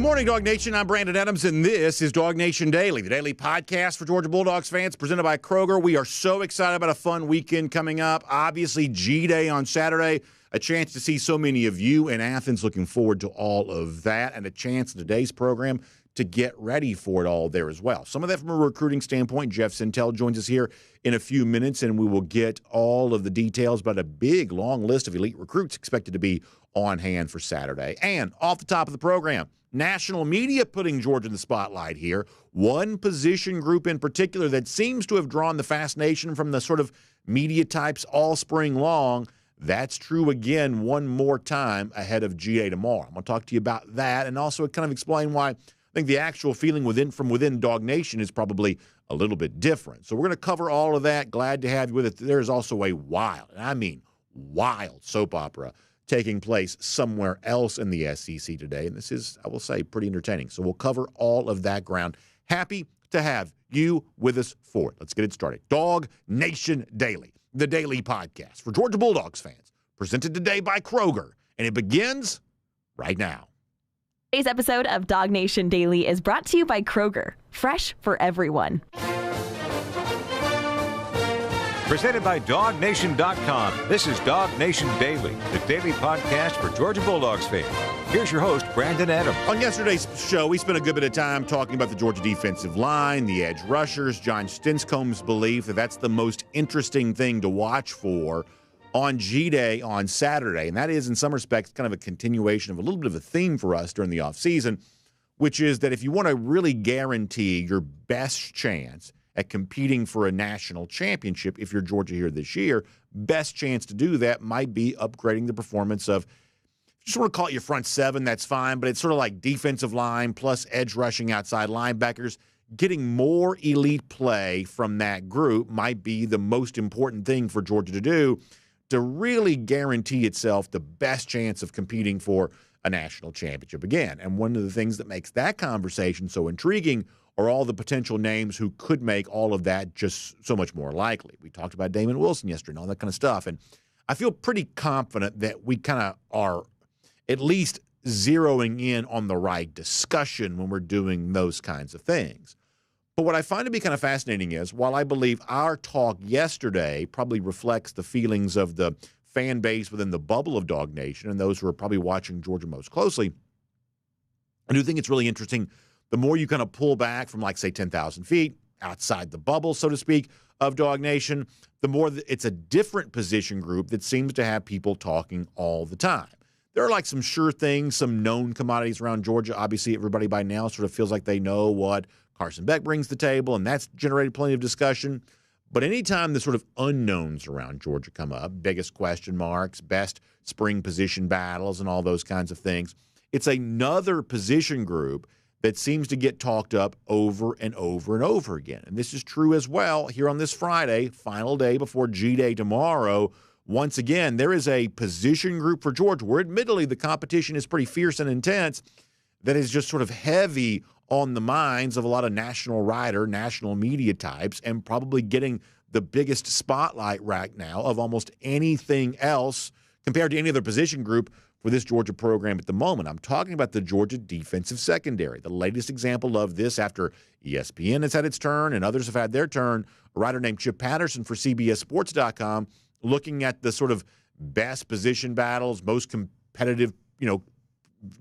Good morning, Dawg Nation. I'm Brandon Adams, and this is DawgNation Daily, the daily podcast for Georgia Bulldogs fans, presented by Kroger. We are so excited about a fun weekend coming up. Obviously, G-Day on Saturday, a chance to see so many of you in Athens. Looking forward to all of that, and a chance in today's program to get ready for it all there as well. Some of that from a recruiting standpoint. Jeff Sentell joins us here in a few minutes, and we will get all of the details about a big, long list of elite recruits expected to be on hand for Saturday. And off the top of the program, national media putting Georgia in the spotlight here. One position group in particular that seems to have drawn the fascination from the sort of media types all spring long. That's true again one more time ahead of GA tomorrow. I'm going to talk to you about that and also kind of explain why I think the actual feeling from within DawgNation is probably a little bit different. So we're going to cover all of that. Glad to have you with us. There's also a wild, and I mean wild, soap opera taking place somewhere else in the SEC today. And this is, I will say, pretty entertaining. So we'll cover all of that ground. Happy to have you with us for it. Let's get it started. DawgNation Daily, the daily podcast for Georgia Bulldogs fans, presented today by Kroger. And it begins right now. Today's episode of DawgNation Daily is brought to you by Kroger, fresh for everyone. Presented by DawgNation.com. This is DawgNation Daily, the daily podcast for Georgia Bulldogs fans. Here's your host, Brandon Adams. On yesterday's show, we spent a good bit of time talking about the Georgia defensive line, the edge rushers, John Stinscomb's belief that that's the most interesting thing to watch for on G-Day on Saturday. And that is, in some respects, kind of a continuation of a little bit of a theme for us during the offseason, which is that if you want to really guarantee your best chance at competing for a national championship, if you're Georgia here this year, best chance to do that might be upgrading the performance of, if you just want to call it your front seven, that's fine, but it's sort of like defensive line plus edge rushing outside linebackers. Getting more elite play from that group might be the most important thing for Georgia to do to really guarantee itself the best chance of competing for a national championship again. And one of the things that makes that conversation so intriguing are all the potential names who could make all of that just so much more likely. We talked about Damon Wilson yesterday and all that kind of stuff. And I feel pretty confident that we kind of are at least zeroing in on the right discussion when we're doing those kinds of things. But what I find to be kind of fascinating is, while I believe our talk yesterday probably reflects the feelings of the fan base within the bubble of DawgNation and those who are probably watching Georgia most closely, I do think it's really interesting. The more you kind of pull back from, like, say, 10,000 feet outside the bubble, so to speak, of DawgNation, the more it's a different position group that seems to have people talking all the time. There are, like, some sure things, some known commodities around Georgia. Obviously, everybody by now sort of feels like they know what Carson Beck brings to the table, and that's generated plenty of discussion. But anytime the sort of unknowns around Georgia come up, biggest question marks, best spring position battles, and all those kinds of things, it's another position group that seems to get talked up over and over and over again. And this is true as well here on this Friday, final day before G-Day tomorrow. Once again, there is a position group for Georgia where admittedly the competition is pretty fierce and intense that is just sort of heavy on the minds of a lot of national media types, and probably getting the biggest spotlight right now of almost anything else compared to any other position group for this Georgia program at the moment. I'm talking about the Georgia defensive secondary. The latest example of this, after ESPN has had its turn and others have had their turn, a writer named Chip Patterson for CBSSports.com, looking at the sort of best position battles, most competitive,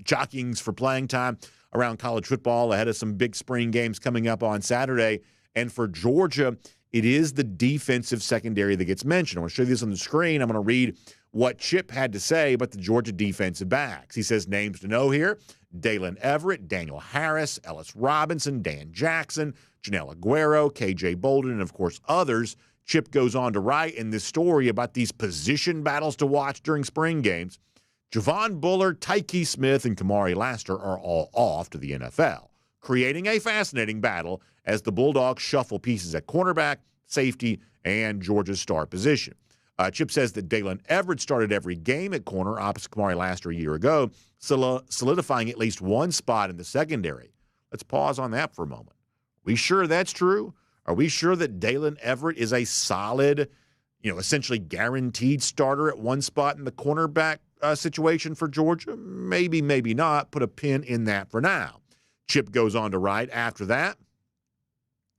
jockeyings for playing time around college football ahead of some big spring games coming up on Saturday. And for Georgia, it is the defensive secondary that gets mentioned. I want to show you this on the screen. I'm going to read what Chip had to say about the Georgia defensive backs. He says names to know here: Dalen Everett, Daniel Harris, Ellis Robinson, Dan Jackson, Janelle Aguero, KJ Bolden, and, of course, others. Chip goes on to write in this story about these position battles to watch during spring games. Javon Bullard, Tyke Smith, and Kamari Laster are all off to the NFL, creating a fascinating battle as the Bulldogs shuffle pieces at cornerback, safety, and Georgia's star position. Chip says that Dalen Everett started every game at corner opposite Kamari Laster a year ago, solidifying at least one spot in the secondary. Let's pause on that for a moment. We sure that's true? Are we sure that Dalen Everett is a solid, essentially guaranteed starter at one spot in the cornerback situation for Georgia? Maybe, maybe not. Put a pin in that for now. Chip goes on to write, after that,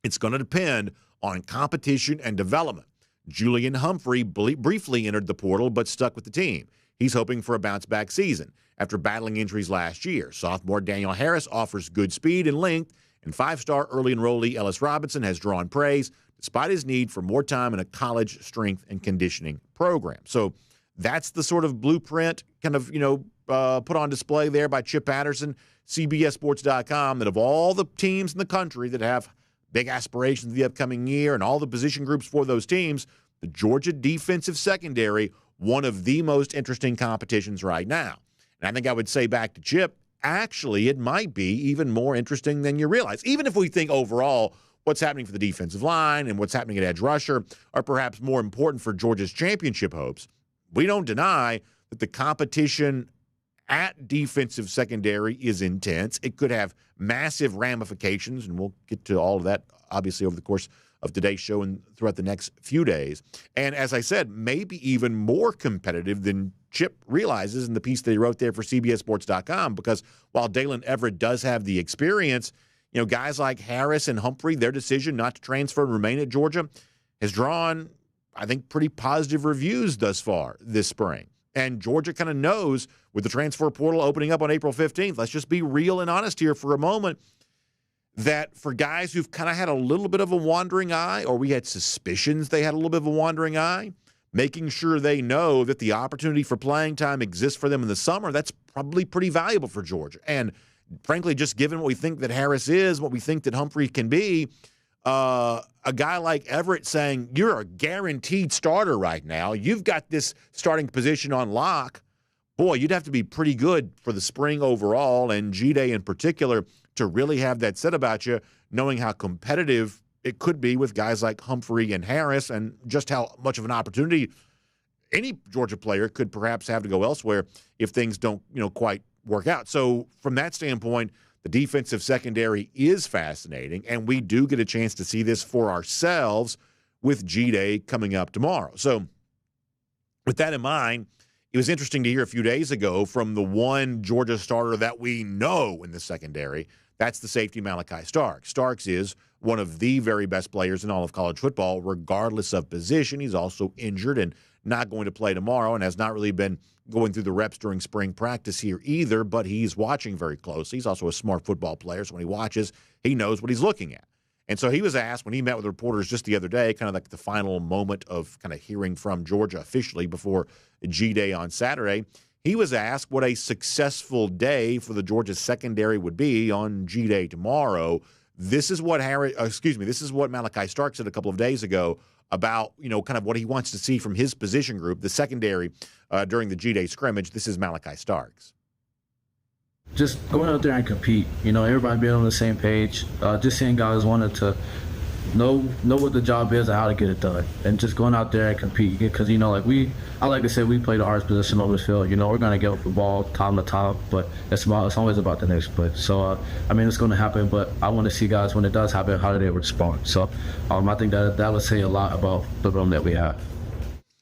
it's going to depend on competition and development. Julian Humphrey briefly entered the portal but stuck with the team. He's hoping for a bounce-back season after battling injuries last year. Sophomore Daniel Harris offers good speed and length, and five-star early enrollee Ellis Robinson has drawn praise despite his need for more time in a college strength and conditioning program. So that's the sort of blueprint kind of, put on display there by Chip Patterson, CBSSports.com, that of all the teams in the country that have big aspirations the upcoming year and all the position groups for those teams, the Georgia defensive secondary, one of the most interesting competitions right now. And I think I would say back to Chip, actually, it might be even more interesting than you realize. Even if we think overall what's happening for the defensive line and what's happening at edge rusher are perhaps more important for Georgia's championship hopes, we don't deny that the competition at defensive secondary is intense. It could have massive ramifications, and we'll get to all of that, obviously, over the course of today's show and throughout the next few days. And as I said, maybe even more competitive than Chip realizes in the piece that he wrote there for CBSSports.com, because while Dalen Everett does have the experience, guys like Harris and Humphrey, their decision not to transfer and remain at Georgia has drawn, I think, pretty positive reviews thus far this spring. And Georgia kind of knows, with the transfer portal opening up on April 15th, let's just be real and honest here for a moment, that for guys who've kind of had a little bit of a wandering eye, or we had suspicions they had a little bit of a wandering eye, making sure they know that the opportunity for playing time exists for them in the summer, that's probably pretty valuable for Georgia. And frankly, just given what we think that Harris is, what we think that Humphrey can be, a guy like Everett saying, you're a guaranteed starter right now, you've got this starting position on lock, boy, you'd have to be pretty good for the spring overall, and G-Day in particular, to really have that said about you, knowing how competitive it could be with guys like Humphrey and Harris, and just how much of an opportunity any Georgia player could perhaps have to go elsewhere if things don't, quite work out. So from that standpoint, the defensive secondary is fascinating, and we do get a chance to see this for ourselves with G-Day coming up tomorrow. So with that in mind, it was interesting to hear a few days ago from the one Georgia starter that we know in the secondary. That's the safety Malachi Starks. Starks is one of the very best players in all of college football, regardless of position. He's also injured and not going to play tomorrow and has not really been going through the reps during spring practice here either, but he's watching very closely. He's also a smart football player, so when he watches, he knows what he's looking at. And so he was asked when he met with reporters just the other day, kind of like the final moment of kind of hearing from Georgia officially before G-Day on Saturday, he was asked what a successful day for the Georgia secondary would be on G-Day tomorrow. This is what this is what Malachi Starks said a couple of days ago about, kind of what he wants to see from his position group, the secondary, during the G-Day scrimmage. This is Malachi Starks. Just going out there and compete, everybody being on the same page, just seeing guys wanted to know what the job is and how to get it done, and just going out there and compete, because I like to say we play the hardest position on the field. We're going to get with the ball time to time, but it's always about the next play. So it's going to happen, but I want to see guys, when it does happen, how do they respond. So I think that would say a lot about the room that we have.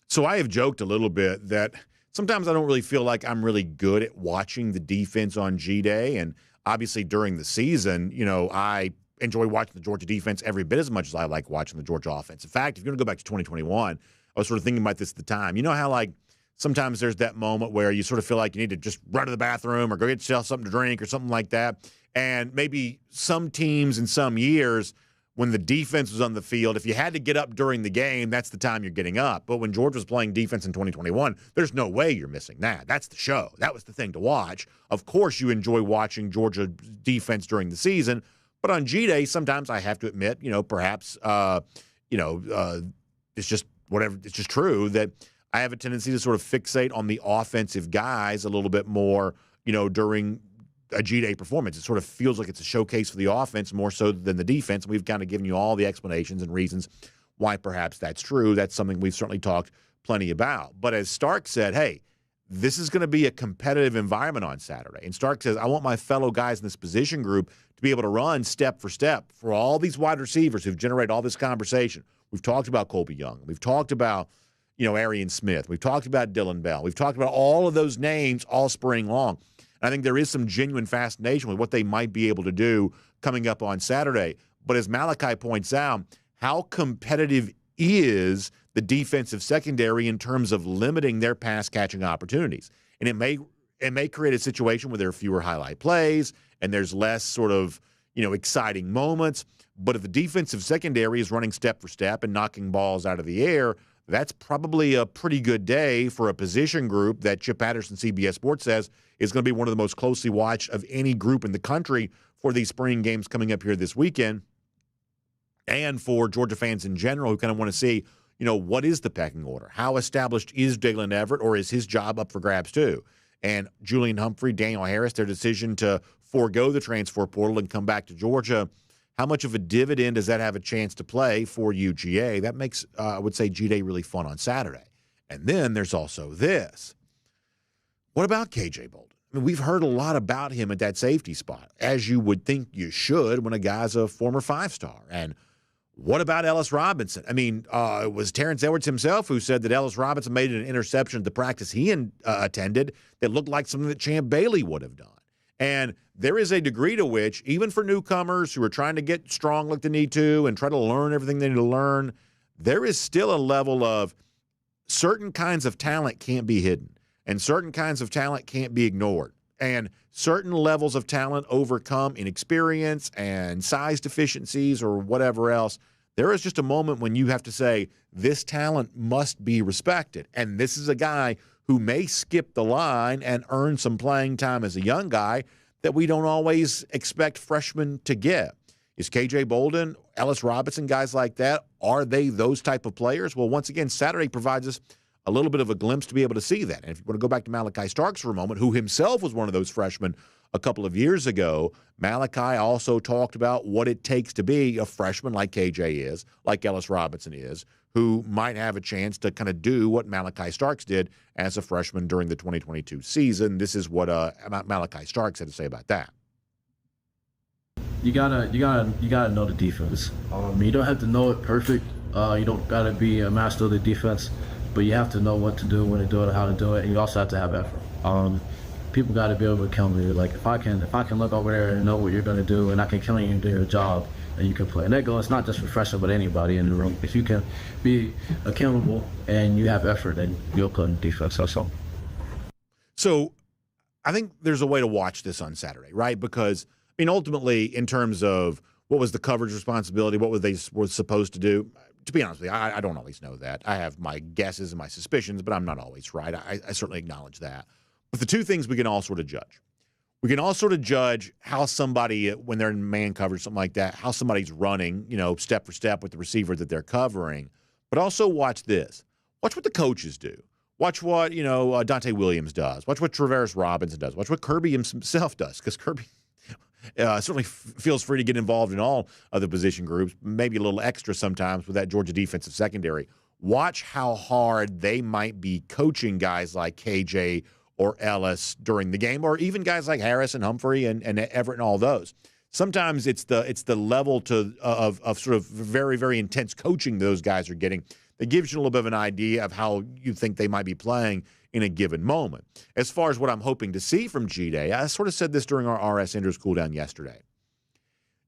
So I have joked a little bit that sometimes I don't really feel like I'm really good at watching the defense on G-Day, and obviously during the season, I enjoy watching the Georgia defense every bit as much as I like watching the Georgia offense. In fact, if you're going to go back to 2021, I was sort of thinking about this at the time. You know how, sometimes there's that moment where you sort of feel like you need to just run to the bathroom or go get yourself something to drink or something like that, and maybe some teams in some years, when the defense was on the field, if you had to get up during the game, that's the time you're getting up. But when Georgia was playing defense in 2021, there's no way you're missing that. That's the show. That was the thing to watch. Of course, you enjoy watching Georgia defense during the season, but on G-Day, sometimes I have to admit, perhaps, it's just whatever. It's just true that I have a tendency to sort of fixate on the offensive guys a little bit more, during a G-Day performance. It sort of feels like it's a showcase for the offense more so than the defense. We've kind of given you all the explanations and reasons why perhaps that's true. That's something we've certainly talked plenty about. But as Stark said, hey, this is going to be a competitive environment on Saturday. And Stark says, I want my fellow guys in this position group to be able to run step for step for all these wide receivers who've generated all this conversation. We've talked about Colby Young. We've talked about, Arian Smith. We've talked about Dylan Bell. We've talked about all of those names all spring long. I think there is some genuine fascination with what they might be able to do coming up on Saturday. But as Malachi points out, how competitive is the defensive secondary in terms of limiting their pass-catching opportunities? And it may create a situation where there are fewer highlight plays and there's less sort of, exciting moments. But if the defensive secondary is running step for step and knocking balls out of the air, that's probably a pretty good day for a position group that Chip Patterson, CBS Sports, says is going to be one of the most closely watched of any group in the country for these spring games coming up here this weekend. And for Georgia fans in general who kind of want to see, what is the pecking order? How established is Daylen Everette, or is his job up for grabs too? And Julian Humphrey, Daniel Harris, their decision to forego the transfer portal and come back to Georgia, how much of a dividend does that have a chance to play for UGA? That makes, I would say, G-Day really fun on Saturday. And then there's also this. What about KJ Bolden? I mean, we've heard a lot about him at that safety spot, as you would think you should when a guy's a former five-star. And what about Elyiss Robinson? I mean, it was Terrence Edwards himself who said that Elyiss Robinson made an interception at the practice he attended that looked like something that Champ Bailey would have done. And there is a degree to which, even for newcomers who are trying to get strong like they need to and try to learn everything they need to learn, there is still a level of certain kinds of talent can't be hidden and certain kinds of talent can't be ignored. And certain levels of talent overcome inexperience and size deficiencies or whatever else. There is just a moment when you have to say, this talent must be respected. And this is a guy who may skip the line and earn some playing time as a young guy that we don't always expect freshmen to get. Is KJ Bolden, Elyiss Robinson, guys like that, are they those type of players? Well, once again, Saturday provides us a little bit of a glimpse to be able to see that. And if you want to go back to Malachi Starks for a moment, who himself was one of those freshmen a couple of years ago, Malachi also talked about what it takes to be a freshman like KJ is, like Elyiss Robinson is, who might have a chance to kind of do what Malachi Starks did as a freshman during the 2022 season. This is what Malachi Starks had to say about that. You gotta know the defense. You don't have to know it perfect. You don't gotta be a master of the defense, but you have to know what to do, when to do it, how to do it, and you also have to have effort. People got to be able to count me. Like if I can look over there and know what you're gonna do, and I can count you and do your job, and you can play. And that goes not just for freshmen, but anybody in the room. If you can be accountable and you have effort, then you'll play in defense. So I think there's a way to watch this on Saturday, right? Because ultimately, in terms of what was the coverage responsibility, what were they supposed to do? To be honest with you, I don't always know that. I have my guesses and my suspicions, but I'm not always right. I certainly acknowledge that. But the two things we can all sort of judge. We can all sort of judge how somebody, when they're in man coverage, something like that, how somebody's running, step for step with the receiver that they're covering. But also watch this. Watch what the coaches do. Watch what, Dante Williams does. Watch what Travaris Robinson does. Watch what Kirby himself does, because Kirby certainly feels free to get involved in all of the position groups, maybe a little extra sometimes with that Georgia defensive secondary. Watch how hard they might be coaching guys like KJ or Elyiss during the game, or even guys like Harris and Humphrey and Everett and all those. Sometimes it's the level of sort of very, very intense coaching those guys are getting that gives you a little bit of an idea of how you think they might be playing in a given moment. As far as what I'm hoping to see from G-Day, I sort of said this during our RS Andrews cool down yesterday.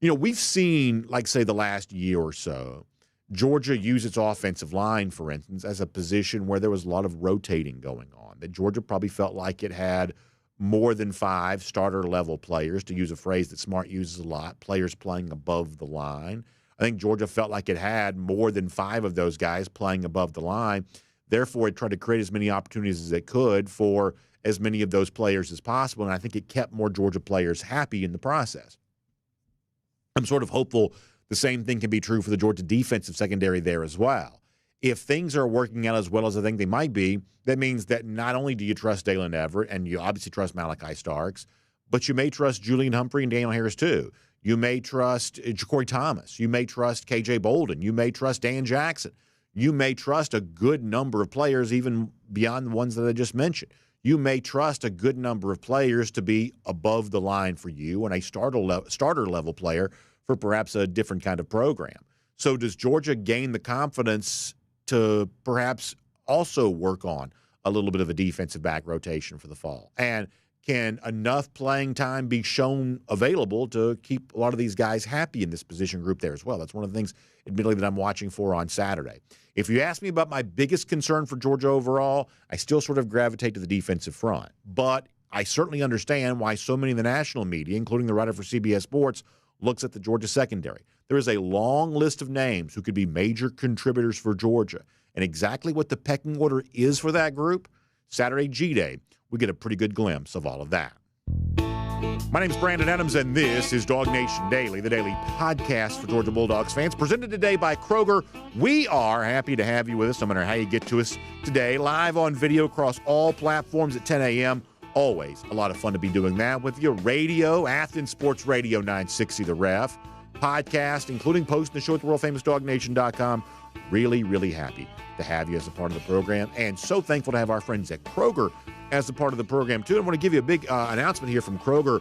We've seen, like, say, the last year or so, Georgia use its offensive line, for instance, as a position where there was a lot of rotating going on, that Georgia probably felt like it had more than 5 starter-level players, to use a phrase that Smart uses a lot, players playing above the line. I think Georgia felt like it had more than 5 of those guys playing above the line. Therefore, it tried to create as many opportunities as it could for as many of those players as possible, and I think it kept more Georgia players happy in the process. I'm sort of hopeful the same thing can be true for the Georgia defensive secondary there as well. If things are working out as well as I think they might be, that means that not only do you trust Daylen Everette, and you obviously trust Malachi Starks, but you may trust Julian Humphrey and Daniel Harris too. You may trust Ja'Cory Thomas. You may trust KJ Bolden. You may trust Dan Jackson. You may trust a good number of players, even beyond the ones that I just mentioned. You may trust a good number of players to be above the line for you and a starter-level player for perhaps a different kind of program. So does Georgia gain the confidence to perhaps also work on a little bit of a defensive back rotation for the fall? And can enough playing time be shown available to keep a lot of these guys happy in this position group there as well? That's one of the things, admittedly, that I'm watching for on Saturday. If you ask me about my biggest concern for Georgia overall, I still sort of gravitate to the defensive front. But I certainly understand why so many in the national media, including the writer for CBS Sports, looks at the Georgia secondary. There is a long list of names who could be major contributors for Georgia. And exactly what the pecking order is for that group, Saturday G-Day, we get a pretty good glimpse of all of that. My name is Brandon Adams, and this is DawgNation Daily, the daily podcast for Georgia Bulldogs fans, presented today by Kroger. We are happy to have you with us, no matter how you get to us today, live on video across all platforms at 10 a.m., Always a lot of fun to be doing that with you. Radio, Athens Sports Radio 960 The Ref. Podcast, including posting the show at the world-famous DawgNation.com. Really, really happy to have you as a part of the program. And so thankful to have our friends at Kroger as a part of the program, too. I want to give you a big announcement here from Kroger.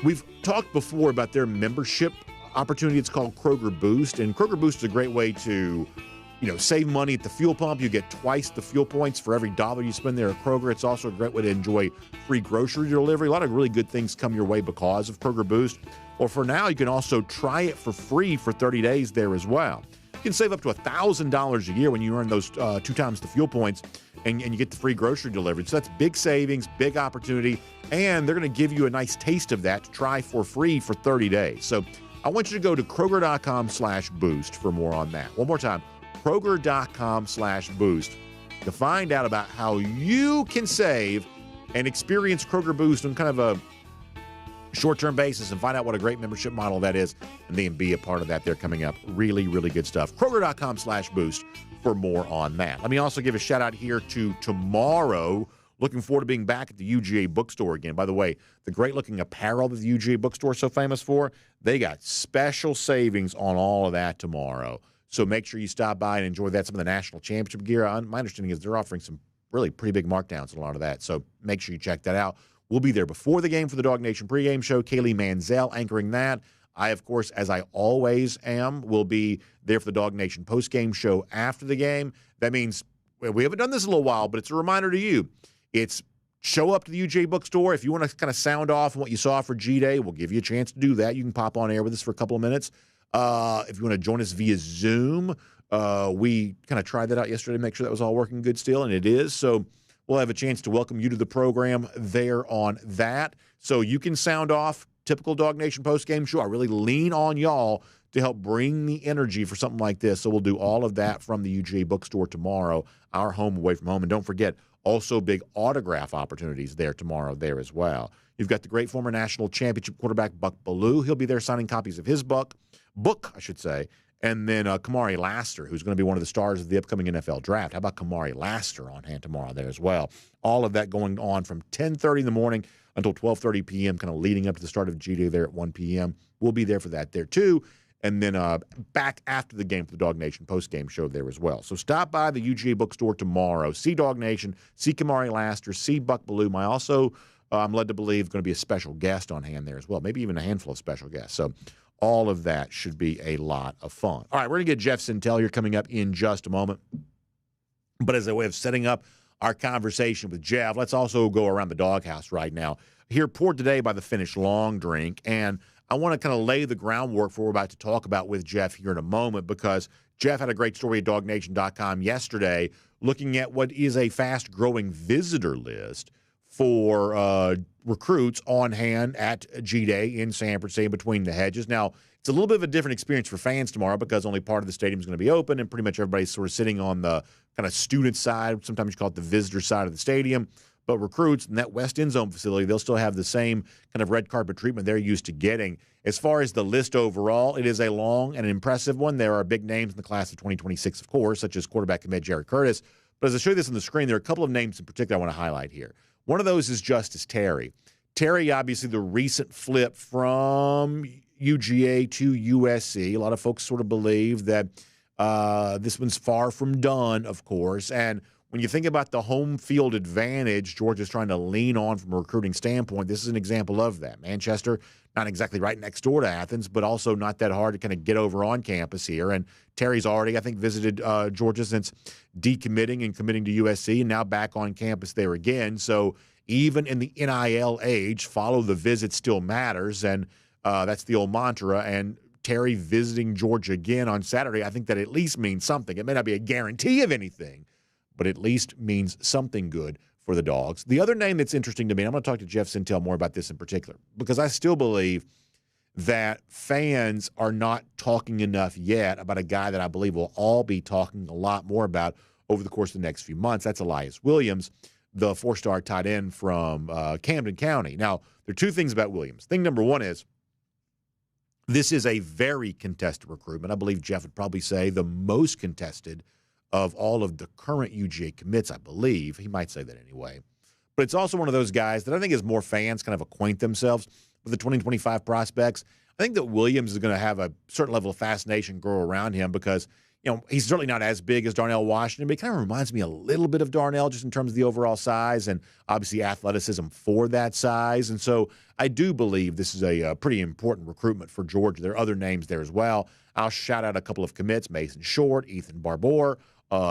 We've talked before about their membership opportunity. It's called Kroger Boost. And Kroger Boost is a great way to save money at the fuel pump. You get twice the fuel points for every dollar you spend there at Kroger. It's also a great way to enjoy free grocery delivery. A lot of really good things come your way because of Kroger Boost. Or for now, you can also try it for free for 30 days there as well. You can save up to $1,000 a year when you earn those 2 times the fuel points and you get the free grocery delivery. So that's big savings, big opportunity, and they're going to give you a nice taste of that to try for free for 30 days. So I want you to go to Kroger.com/boost for more on that. One more time. Kroger.com/boost to find out about how you can save and experience Kroger Boost on kind of a short-term basis and find out what a great membership model that is and then be a part of that. They're coming up. Really, really good stuff. Kroger.com/boost for more on that. Let me also give a shout out here to tomorrow. Looking forward to being back at the UGA bookstore again. By the way, the great-looking apparel that the UGA bookstore is so famous for, they got special savings on all of that tomorrow. So make sure you stop by and enjoy that. Some of the national championship gear, my understanding is they're offering some really pretty big markdowns on a lot of that. So make sure you check that out. We'll be there before the game for the DawgNation pregame show. Kaylee Manziel anchoring that. I, of course, as I always am, will be there for the DawgNation postgame show after the game. That means we haven't done this in a little while, but it's a reminder to you. It's show up to the UGA bookstore. If you want to kind of sound off on what you saw for G-Day, we'll give you a chance to do that. You can pop on air with us for a couple of minutes. If you want to join us via Zoom, we kind of tried that out yesterday to make sure that was all working good still, and it is. So we'll have a chance to welcome you to the program there on that. So you can sound off. Typical DawgNation postgame show. I really lean on y'all to help bring the energy for something like this. So we'll do all of that from the UGA bookstore tomorrow, our home away from home. And don't forget, also big autograph opportunities there tomorrow there as well. You've got the great former national championship quarterback Buck Bellew. He'll be there signing copies of his book, and then Kamari Laster, who's going to be one of the stars of the upcoming NFL draft. How about Kamari Laster on hand tomorrow there as well? All of that going on from 10:30 in the morning until 12:30 p.m., kind of leading up to the start of G-Day there at 1 p.m. We'll be there for that there too. And then back after the game for the DawgNation postgame show there as well. So stop by the UGA bookstore tomorrow. See DawgNation, see Kamari Laster, see Buck Bellew. I'm led to believe, going to be a special guest on hand there as well, maybe even a handful of special guests. So all of that should be a lot of fun. All right, we're going to get Jeff Sentell here coming up in just a moment. But as a way of setting up our conversation with Jeff, let's also go around the doghouse right now. Here, poured today by the Finnish Long Drink. And I want to kind of lay the groundwork for what we're about to talk about with Jeff here in a moment, because Jeff had a great story at DawgNation.com yesterday looking at what is a fast-growing visitor list for recruits on hand at G-Day in Sanford, between the hedges. Now, it's a little bit of a different experience for fans tomorrow because only part of the stadium is going to be open, and pretty much everybody's sort of sitting on the kind of student side. Sometimes you call it the visitor side of the stadium. But recruits in that West End Zone facility, they'll still have the same kind of red carpet treatment they're used to getting. As far as the list overall, it is a long and an impressive one. There are big names in the class of 2026, of course, such as quarterback commit Jared Curtis. But as I show you this on the screen, there are a couple of names in particular I want to highlight here. One of those is Justus Terry. Terry, obviously, the recent flip from UGA to USC. A lot of folks sort of believe that this one's far from done, of course. And when you think about the home field advantage Georgia's trying to lean on from a recruiting standpoint, this is an example of that. Manchester, not exactly right next door to Athens, but also not that hard to kind of get over on campus here. And Terry's already, I think, visited Georgia since decommitting and committing to USC, and now back on campus there again. So even in the NIL age, follow the visit still matters, and that's the old mantra. And Terry visiting Georgia again on Saturday, I think that at least means something. It may not be a guarantee of anything, but at least means something good for the Dogs. The other name that's interesting to me, and I'm going to talk to Jeff Sentell more about this in particular, because I still believe that fans are not talking enough yet about a guy that I believe we'll all be talking a lot more about over the course of the next few months. That's Elyiss Williams, the four-star tight end from Camden County. Now, there are two things about Williams. Thing number one is this is a very contested recruitment. I believe Jeff would probably say the most contested of all of the current UGA commits, I believe. He might say that anyway. But it's also one of those guys that I think as more fans kind of acquaint themselves with the 2025 prospects, I think that Williams is going to have a certain level of fascination grow around him because, you know, he's certainly not as big as Darnell Washington, but he kind of reminds me a little bit of Darnell just in terms of the overall size and obviously athleticism for that size. And so I do believe this is a pretty important recruitment for Georgia. There are other names there as well. I'll shout out a couple of commits, Mason Short, Ethan Barbour.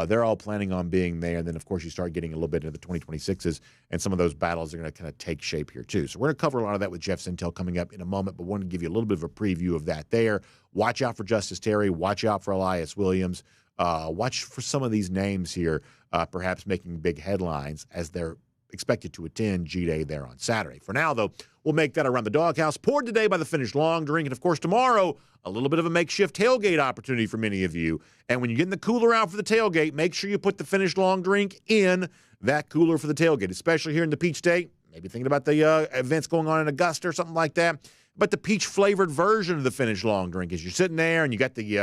They're all planning on being there. And then, of course, you start getting a little bit into the 2026s, and some of those battles are going to kind of take shape here, too. So we're going to cover a lot of that with Jeff Sentell coming up in a moment, but wanted to give you a little bit of a preview of that there. Watch out for Justus Terry. Watch out for Elyiss Williams. Watch for some of these names here, perhaps making big headlines as they're expected to attend G-Day there on Saturday. For now, though, we'll make that around the doghouse, poured today by the Finished Long Drink. And, of course, tomorrow, a little bit of a makeshift tailgate opportunity for many of you. And when you're getting the cooler out for the tailgate, make sure you put the Finished Long Drink in that cooler for the tailgate, especially here in the Peach State. Maybe thinking about the events going on in Augusta or something like that. But the peach-flavored version of the Finished Long Drink is you're sitting there and you got the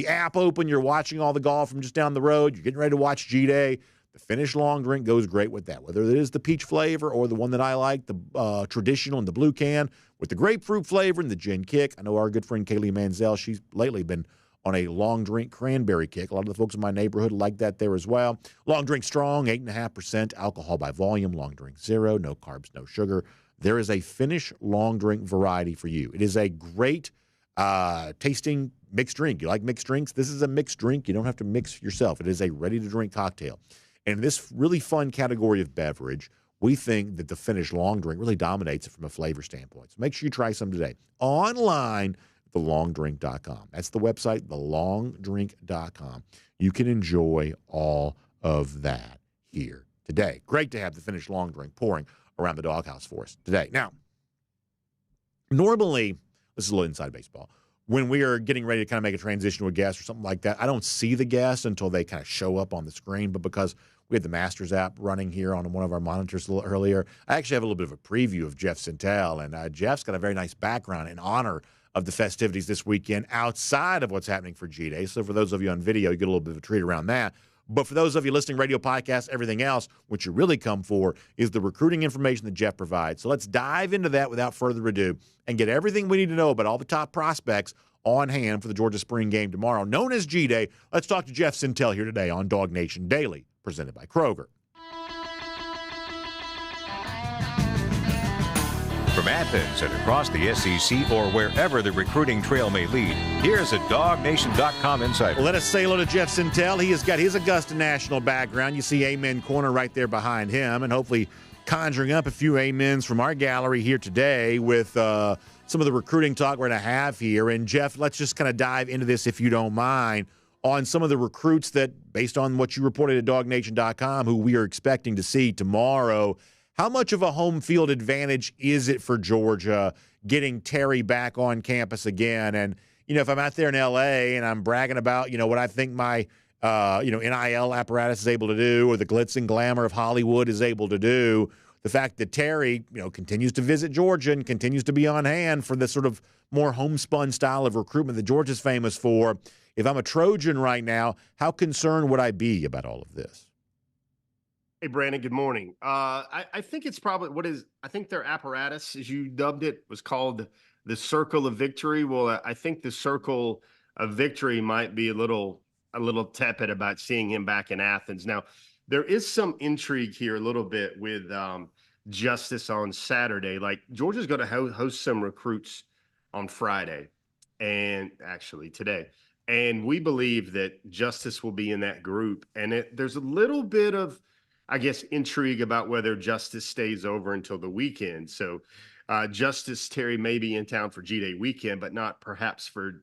app open, you're watching all the golf from just down the road, you're getting ready to watch G-Day. The Finished Long Drink goes great with that, whether it is the peach flavor or the one that I like, the traditional in the blue can with the grapefruit flavor and the gin kick. I know our good friend Kaylee Manziel, she's lately been on a long drink cranberry kick. A lot of the folks in my neighborhood like that there as well. Long drink strong, 8.5% alcohol by volume. Long drink zero, no carbs, no sugar. There is a Finished Long Drink variety for you. It is a great tasting mixed drink. You like mixed drinks? This is a mixed drink. You don't have to mix yourself. It is a ready-to-drink cocktail. And in this really fun category of beverage, we think that the Finished Long Drink really dominates it from a flavor standpoint. So make sure you try some today. Online, thelongdrink.com. That's the website, thelongdrink.com. You can enjoy all of that here today. Great to have the Finished Long Drink pouring around the doghouse for us today. Now, normally, this is a little inside baseball. When we are getting ready to kind of make a transition to a guest or something like that, I don't see the guest until they kind of show up on the screen. But because we had the Masters app running here on one of our monitors a little earlier, I actually have a little bit of a preview of Jeff Sentell. And Jeff's got a very nice background in honor of the festivities this weekend outside of what's happening for G-Day. So for those of you on video, you get a little bit of a treat around that. But for those of you listening, radio, podcast, everything else, what you really come for is the recruiting information that Jeff provides. So let's dive into that without further ado and get everything we need to know about all the top prospects on hand for the Georgia spring game tomorrow, known as G-Day. Let's talk to Jeff Sentell here today on DawgNation Daily, presented by Kroger. From Athens and across the SEC or wherever the recruiting trail may lead, here's a DawgNation.com insider. Well, let us say hello to Jeff Sentell. He has got his Augusta National background. You see Amen Corner right there behind him, and hopefully conjuring up a few amens from our gallery here today with some of the recruiting talk we're going to have here. And, Jeff, let's just kind of dive into this, if you don't mind, on some of the recruits that, based on what you reported at DawgNation.com, who we are expecting to see tomorrow. How much of a home field advantage is it for Georgia getting Terry back on campus again? And, you know, if I'm out there in L.A. and I'm bragging about, you know, what I think my, NIL apparatus is able to do, or the glitz and glamour of Hollywood is able to do, the fact that Terry, you know, continues to visit Georgia and continues to be on hand for this sort of more homespun style of recruitment that Georgia's famous for. If I'm a Trojan right now, how concerned would I be about all of this? Hey, Brandon, good morning. I think it's probably I think their apparatus, as you dubbed it, was called the Circle of Victory. Well, I think the Circle of Victory might be a little a little tepid about seeing him back in Athens. Now, there is some intrigue here a little bit with Justus on Saturday. Like, Georgia's going to host some recruits on Friday, and actually today. And we believe that Justus will be in that group. And there's a little bit of, I guess, intrigue about whether Justus stays over until the weekend. So Justus Terry may be in town for G-Day weekend, but not perhaps for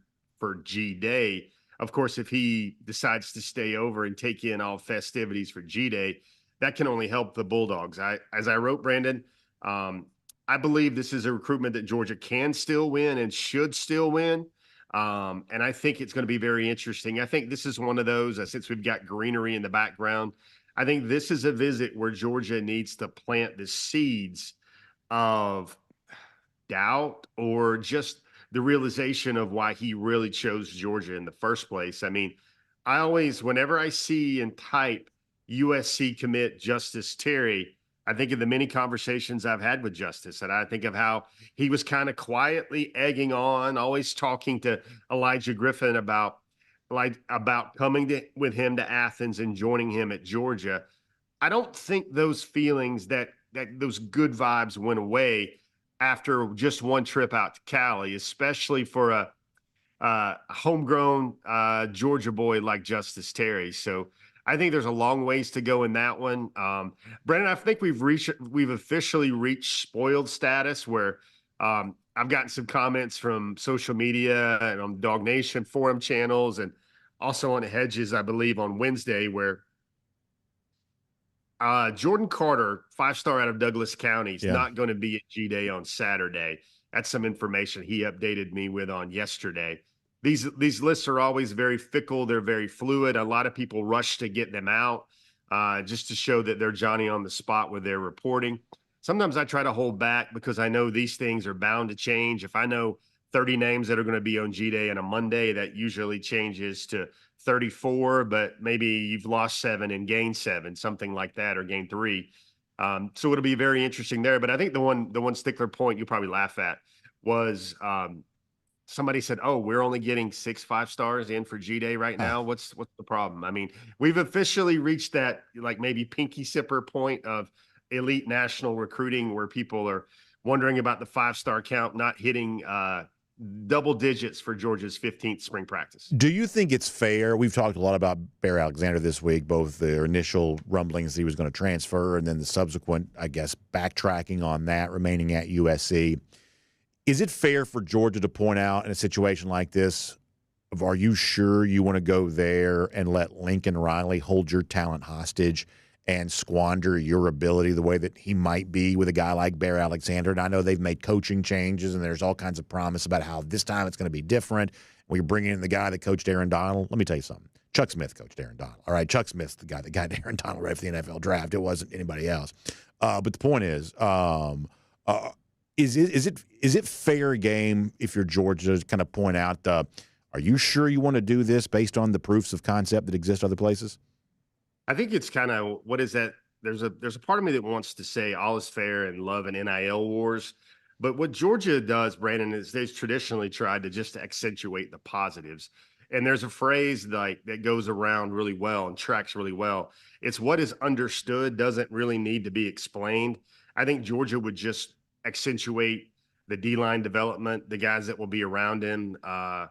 G-Day. Of course, if he decides to stay over and take in all festivities for G-Day, that can only help the Bulldogs. As I wrote, Brandon, I believe this is a recruitment that Georgia can still win and should still win. And I think it's going to be very interesting. I think this is one of those, since we've got greenery in the background, I think this is a visit where Georgia needs to plant the seeds of doubt or just the realization of why he really chose Georgia in the first place. I mean, whenever I see and type USC commit Justus Terry, I think of the many conversations I've had with Justus, and I think of how he was kind of quietly egging on, always talking to Elijah Griffin about coming with him to Athens and joining him at Georgia. I don't think those feelings that those good vibes went away after just one trip out to Cali, especially for a homegrown Georgia boy like Justus Terry. So I think there's a long ways to go in that one. Brennan, I think we've officially reached spoiled status where I've gotten some comments from social media and on DawgNation forum channels and also on Hedges, I believe, on Wednesday, where Jordan Carter, 5-star out of Douglas County, is not going to be at G-Day on Saturday. That's some information he updated me with on yesterday. These lists are always very fickle. They're very fluid. A lot of people rush to get them out just to show that they're Johnny on the spot with their reporting. Sometimes I try to hold back because I know these things are bound to change. If I know 30 names that are going to be on G-Day on a Monday, that usually changes to 34, but maybe you've lost 7 and gained 7, something like that, or gained 3. So it'll be very interesting there. But I think the one stickler point you'll probably laugh at was somebody said, "Oh, we're only getting 6 5-stars in for G-Day right now. What's the problem?" I mean, we've officially reached that like maybe pinky sipper point of elite national recruiting where people are wondering about the 5-star count not hitting double digits for Georgia's 15th spring practice. Do you think it's fair? We've talked a lot about Bear Alexander this week, both the initial rumblings he was going to transfer and then the subsequent, I guess, backtracking on that, remaining at USC. Is it fair for Georgia to point out in a situation like this, are you sure you want to go there and let Lincoln Riley hold your talent hostage and squander your ability the way that he might be with a guy like Bear Alexander? And I know they've made coaching changes and there's all kinds of promise about how this time it's going to be different. We're bringing in the guy that coached Aaron Donald. Let me tell you something. Chuck Smith coached Aaron Donald. All right, Chuck Smith's the guy that got Aaron Donald ready for the NFL draft. It wasn't anybody else. But the point is it fair game if you're Georgia to kind of point out, are you sure you want to do this based on the proofs of concept that exist other places? I think it's kind of, what is that? There's a part of me that wants to say all is fair and love and NIL wars. But what Georgia does, Brandon, is they've traditionally tried to just accentuate the positives. And there's a phrase like that goes around really well and tracks really well. It's what is understood doesn't really need to be explained. I think Georgia would just accentuate the D-line development, the guys that will be around him. I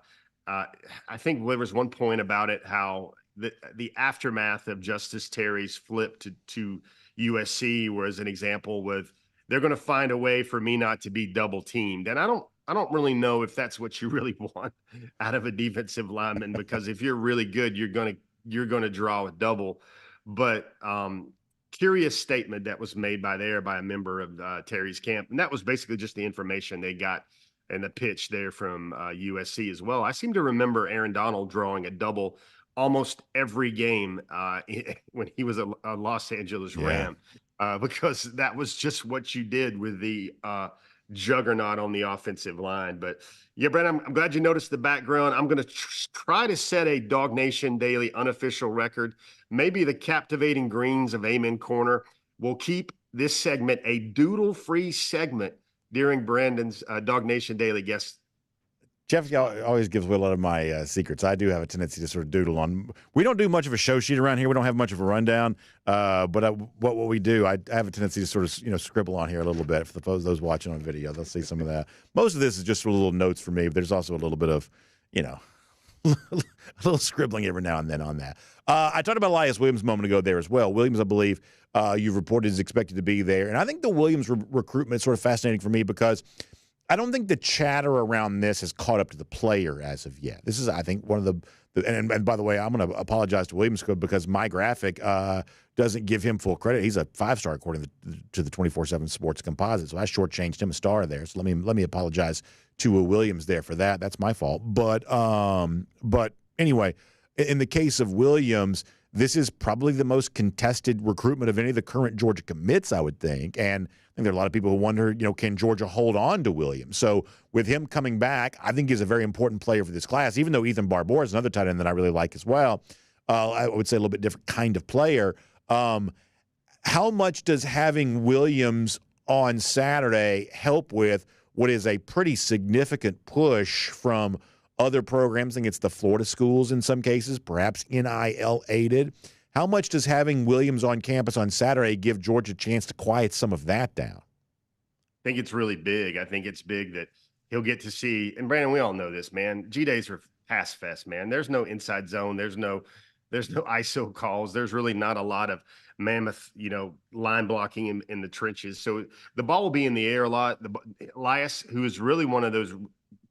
think there was one point about it, how the aftermath of Justus Terry's flip to USC was an example with they're going to find a way for me not to be double teamed. And I don't really know if that's what you really want out of a defensive lineman, because if you're really good, you're going to draw a double. But curious statement that was made by a member of Terry's camp. And that was basically just the information they got in the pitch there from USC as well. I seem to remember Aaron Donald drawing a double almost every game when he was a Los Angeles Ram, because that was just what you did with the juggernaut on the offensive line. But yeah, Brandon, I'm glad you noticed the background. I'm going to try to set a DawgNation Daily unofficial record. Maybe the captivating greens of Amen Corner will keep this segment a doodle-free segment during Brandon's DawgNation Daily guest Jeff always gives away a lot of my secrets. I do have a tendency to sort of doodle on. We don't do much of a show sheet around here. We don't have much of a rundown. But what we do, I have a tendency to sort of scribble on here a little bit. For those watching on video, they'll see some of that. Most of this is just little notes for me. But there's also a little bit of, a little scribbling every now and then on that. I talked about Elyiss Williams a moment ago there as well. Williams, I believe, you've reported is expected to be there. And I think the Williams recruitment is sort of fascinating for me because I don't think the chatter around this has caught up to the player as of yet. This is, I think, one of the and by the way, I'm going to apologize to Williams because my graphic doesn't give him full credit. He's a 5-star according to the 24/7 Sports Composite, so I shortchanged him a star there. So let me apologize to Williams there for that. That's my fault. But anyway, in the case of Williams, this is probably the most contested recruitment of any of the current Georgia commits, I would think. And I think there are a lot of people who wonder, can Georgia hold on to Williams? So with him coming back, I think he's a very important player for this class, even though Ethan Barbour is another tight end that I really like as well. I would say a little bit different kind of player. How much does having Williams on Saturday help with what is a pretty significant push from other programs? I think it's the Florida schools in some cases, perhaps NIL-aided. How much does having Williams on campus on Saturday give Georgia a chance to quiet some of that down? I think it's really big. I think it's big that he'll get to see, and Brandon, we all know this, man. G-Days are pass fest, man. There's no inside zone. There's no ISO calls. There's really not a lot of mammoth, line blocking in the trenches. So the ball will be in the air a lot. Elyiss, who is really one of those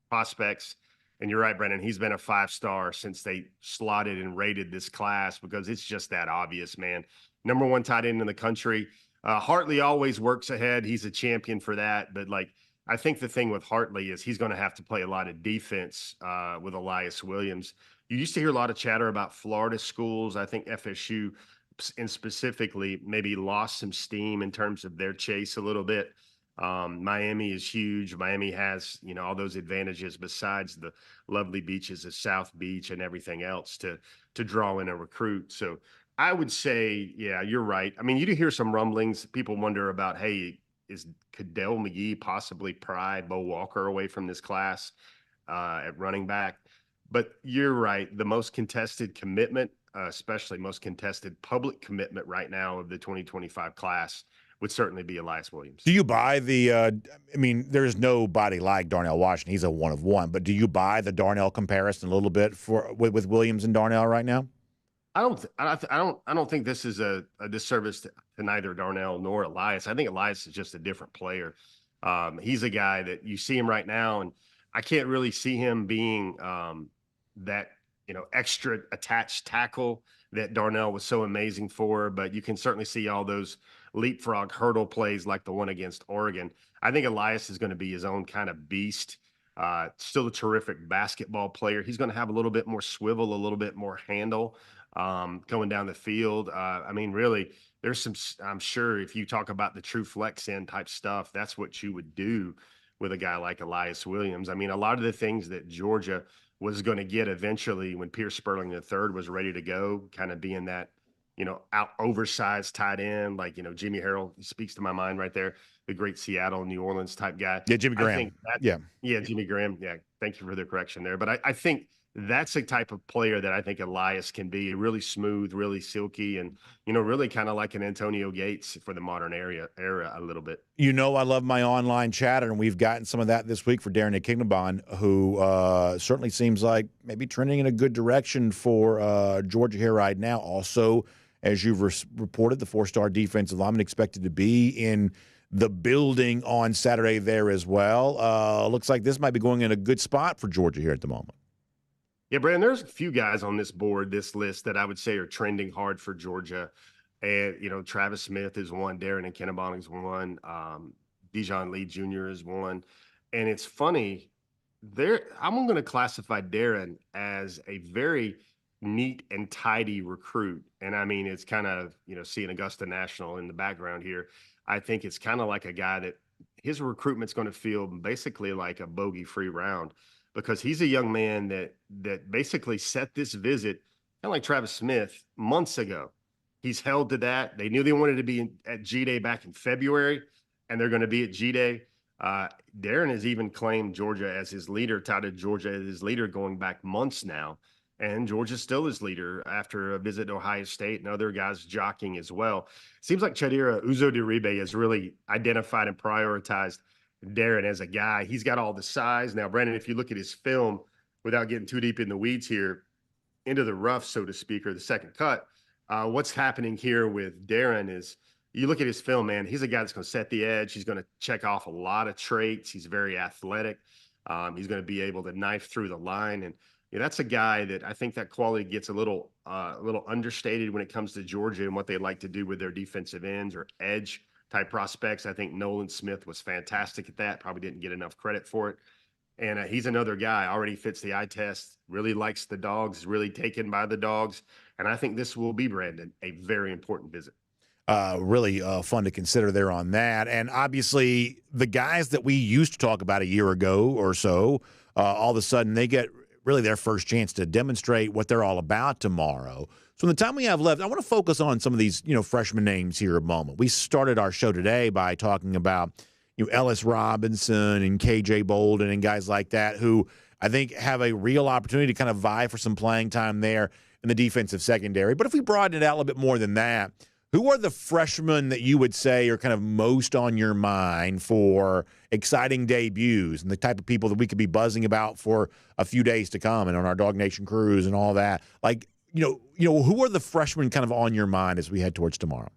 prospects, and you're right, Brendan, he's been a 5-star since they slotted and rated this class because it's just that obvious, man. Number 1 tight end in the country. Hartley always works ahead. He's a champion for that. But, I think the thing with Hartley is he's going to have to play a lot of defense with Elyiss Williams. You used to hear a lot of chatter about Florida schools. I think FSU and specifically maybe lost some steam in terms of their chase a little bit. Miami is huge. Miami has, all those advantages besides the lovely beaches of South Beach and everything else to draw in a recruit. So I would say, yeah, you're right. I mean, you do hear some rumblings. People wonder about, hey, could Dell McGee possibly pry Bo Walker away from this class at running back? But you're right. The most contested commitment, especially most contested public commitment right now of the 2025 class would certainly be Elyiss Williams. Do you buy there's nobody like Darnell Washington. He's a one of one. But do you buy the Darnell comparison a little bit with Williams and Darnell right now? I don't think this is a disservice to neither Darnell nor Elyiss. I think Elyiss is just a different player. He's a guy that you see him right now, and I can't really see him being that extra attached tackle that Darnell was so amazing for. But you can certainly see all those leapfrog hurdle plays like the one against Oregon. I think Elyiss is going to be his own kind of beast. Still a terrific basketball player. He's going to have a little bit more swivel, a little bit more handle going down the field. Really, there's some, I'm sure if you talk about the true flex end type stuff, that's what you would do with a guy like Elyiss Williams. I mean, a lot of the things that Georgia was going to get eventually when Pierce Sperling III was ready to go, kind of being that, oversized tight end, like, Jimmy Harrell speaks to my mind right there, the great Seattle, New Orleans type guy. Yeah, Jimmy Graham. Yeah, Jimmy Graham. Yeah, thank you for the correction there. But I think that's a type of player that I think Elyiss can be, really smooth, really silky, and, really kind of like an Antonio Gates for the modern era a little bit. I love my online chatter, and we've gotten some of that this week for Darren Ikinnagbon, who certainly seems like maybe trending in a good direction for Georgia here right now. Also, as you've reported, the 4-star defensive lineman expected to be in the building on Saturday there as well. Looks like this might be going in a good spot for Georgia here at the moment. Yeah, Brandon, there's a few guys on this list that I would say are trending hard for Georgia. And, Travis Smith is one, Darren Ikinnagbon is one, Dijon Lee Jr. is one. And it's funny, I'm going to classify Darren as a very neat and tidy recruit. And I mean, it's kind of, seeing Augusta National in the background here. I think it's kind of like a guy that his recruitment's going to feel basically like a bogey-free round, because he's a young man that basically set this visit, kind of like Travis Smith, months ago. He's held to that. They knew they wanted to be at G-Day back in February, and they're going to be at G-Day. Darren has even claimed Georgia as his leader, touted Georgia as his leader going back months now. And Georgia's still his leader after a visit to Ohio State and other guys jockeying as well. Seems like Chadira Uzodiribe has really identified and prioritized Darren as a guy. He's got all the size. Now, Brandon, if you look at his film, without getting too deep in the weeds here, into the rough, so to speak, or the second cut, what's happening here with Darren is you look at his film, man, he's a guy that's going to set the edge. He's going to check off a lot of traits. He's very athletic. He's going to be able to knife through the line. And that's a guy that I think that quality gets a little understated when it comes to Georgia and what they like to do with their defensive ends or edge type prospects. I think Nolan Smith was fantastic at that. Probably didn't get enough credit for it. And he's another guy, already fits the eye test, really likes the Dogs, really taken by the Dogs. And I think this will be, Brandon, a very important visit. Really fun to consider there on that. And obviously, the guys that we used to talk about a year ago or so, all of a sudden they get really their first chance to demonstrate what they're all about tomorrow. So in the time we have left, I want to focus on some of these, freshman names here a moment. We started our show today by talking about, Elyiss Robinson and KJ Bolden and guys like that who I think have a real opportunity to kind of vie for some playing time there in the defensive secondary. But if we broaden it out a little bit more than that, who are the freshmen that you would say are kind of most on your mind for exciting debuts and the type of people that we could be buzzing about for a few days to come and on our Dog Nation cruise and all that? Like, who are the freshmen kind of on your mind as we head towards tomorrow?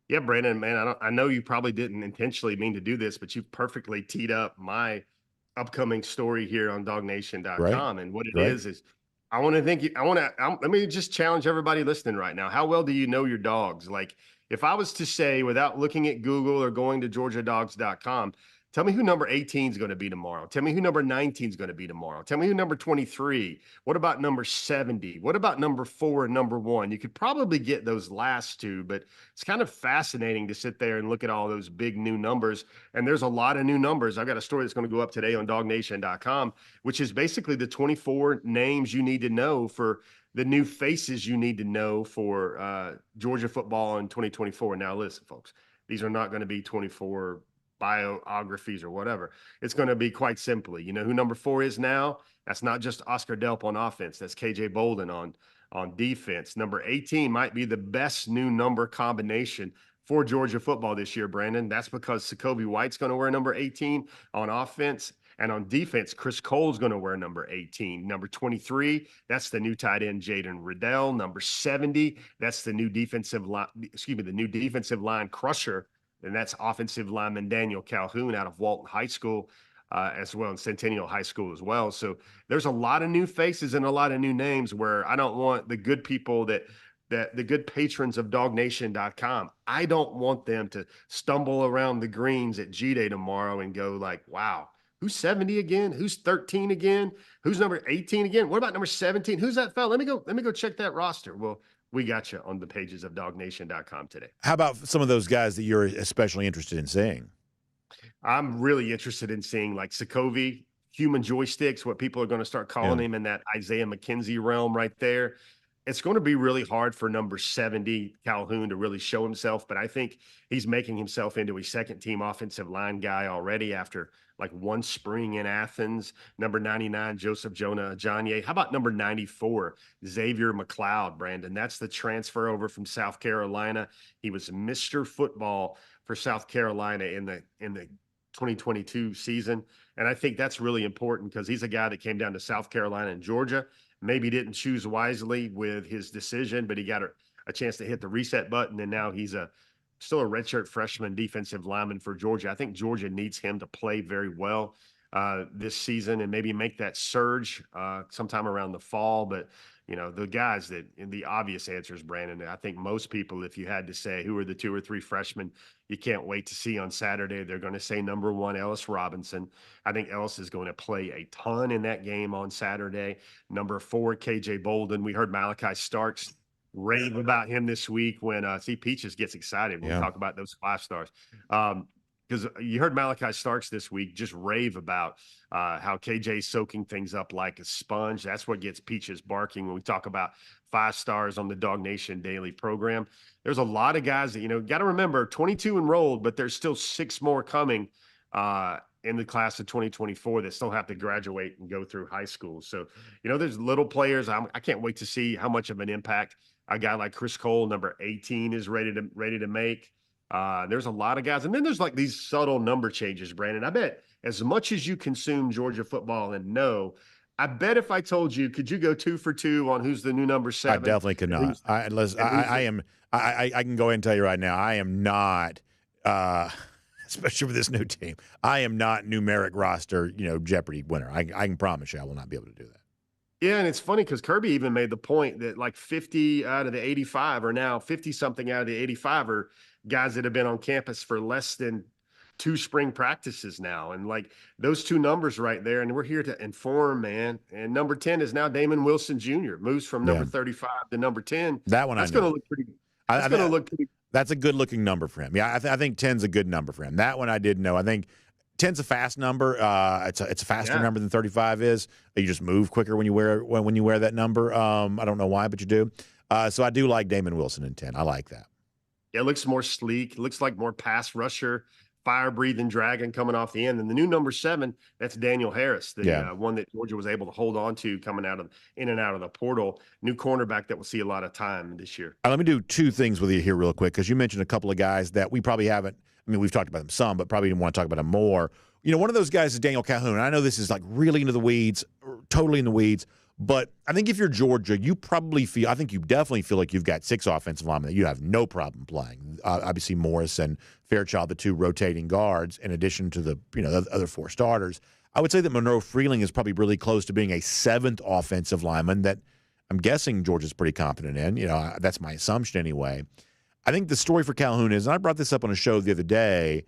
Yeah, Brandon, man, I know you probably didn't intentionally mean to do this, but you've perfectly teed up my upcoming story here on DawgNation.com. Right. And what it is let me just challenge everybody listening right now. How well do you know your dogs? Like, if I was to say, without looking at Google or going to GeorgiaDogs.com, tell me who number 18 is going to be tomorrow. Tell me who number 19 is going to be tomorrow. Tell me who number 23. What about number 70? What about number 4 and number 1? You could probably get those last two, but it's kind of fascinating to sit there and look at all those big new numbers. And there's a lot of new numbers. I've got a story that's going to go up today on DawgNation.com, which is basically the 24 names you need to know for the new faces you need to know for Georgia football in 2024. Now, listen, folks, these are not going to be 24 biographies or whatever. It's going to be quite simply, who number 4 is now? That's not just Oscar Delp on offense. That's KJ Bolden on defense. Number 18 might be the best new number combination for Georgia football this year, Brandon. That's because Sakobe White's going to wear number 18 on offense. And on defense, Chris Cole's going to wear number 18. Number 23, that's the new tight end, Jaden Riddell. Number 70, that's the new defensive line crusher. And that's offensive lineman Daniel Calhoun out of Walton High School as well, and Centennial High School as well. So there's a lot of new faces and a lot of new names where I don't want the good people that the good patrons of DawgNation.com, I don't want them to stumble around the greens at G-Day tomorrow and go like, wow, who's 70 again? Who's 13 again? Who's number 18 again? What about number 17? Who's that fella? Let me go check that roster. Well, we got you on the pages of DawgNation.com today. How about some of those guys that you're especially interested in seeing? I'm really interested in seeing like Sakobe, human joysticks, what people are going to start calling him in that Isaiah McKenzie realm right there. It's going to be really hard for number 70, Calhoun, to really show himself, but I think he's making himself into a second-team offensive line guy already after like one spring in Athens. Number 99, Joseph Jonah Ajanye. How about number 94, Xavier McLeod, Brandon? That's the transfer over from South Carolina. He was Mr. Football for South Carolina in the 2022 season, and I think that's really important because he's a guy that came down to South Carolina and Georgia. Maybe didn't choose wisely with his decision, but he got a chance to hit the reset button, and now he's still a redshirt freshman defensive lineman for Georgia. I think Georgia needs him to play very well this season and maybe make that surge sometime around the fall. But, the guys that in the obvious answers, Brandon, I think most people, if you had to say who are the 2 or 3 freshmen you can't wait to see on Saturday, they're going to say number 1, Elyiss Robinson. I think Elyiss is going to play a ton in that game on Saturday. Number 4, KJ Bolden. We heard Malachi Starks rave about him this week when Peaches gets excited when we talk about those 5 stars. Because you heard Malachi Starks this week just rave about how KJ's soaking things up like a sponge. That's what gets Peaches barking when we talk about 5 stars on the DawgNation Daily program. There's a lot of guys that, got to remember, 22 enrolled, but there's still 6 more coming in the class of 2024 that still have to graduate and go through high school. So, there's little players. I can't wait to see how much of an impact a guy like Chris Cole, number 18, is ready to make. There's a lot of guys. And then there's like these subtle number changes, Brandon. I bet as much as you consume Georgia football and know, I bet if I told you, could you go 2 for 2 on who's the new number 7? I definitely could not. I can go ahead and tell you right now, I am not, especially with this new team, I am not numeric roster, Jeopardy winner. I can promise you I will not be able to do that. Yeah, and it's funny because Kirby even made the point that like 50 out of the 85 are now 50-something out of the 85 are guys that have been on campus for less than 2 spring practices now. And like those 2 numbers right there, and we're here to inform, man. And number 10 is now Damon Wilson Jr., moves from number 35 to number 10. That one that's going to look pretty. That's going to look pretty. That's a good-looking number for him. Yeah, I think 10's a good number for him. That one I did know. I think 10's a fast number. It's a faster number than 35 is. You just move quicker when you wear that number. I don't know why, but you do. So I do like Damon Wilson in 10. I like that. Yeah, it looks more sleek. It looks like more pass rusher, fire-breathing dragon coming off the end. And the new number 7, that's Daniel Harris, the one that Georgia was able to hold on to coming in and out of the portal. New cornerback that will see a lot of time this year. Let me do 2 things with you here real quick, because you mentioned a couple of guys that we probably haven't. I mean, we've talked about them some, but probably didn't want to talk about them more. One of those guys is Daniel Calhoun. And I know this is like really into the weeds, totally in the weeds. But I think if you're Georgia, you definitely feel like you've got 6 offensive linemen that you have no problem playing. Obviously, Morris and Fairchild, the 2 rotating guards, in addition to the other 4 starters. I would say that Monroe Freeling is probably really close to being a 7th offensive lineman that I'm guessing Georgia's pretty confident in. That's my assumption anyway. I think the story for Calhoun is, and I brought this up on a show the other day,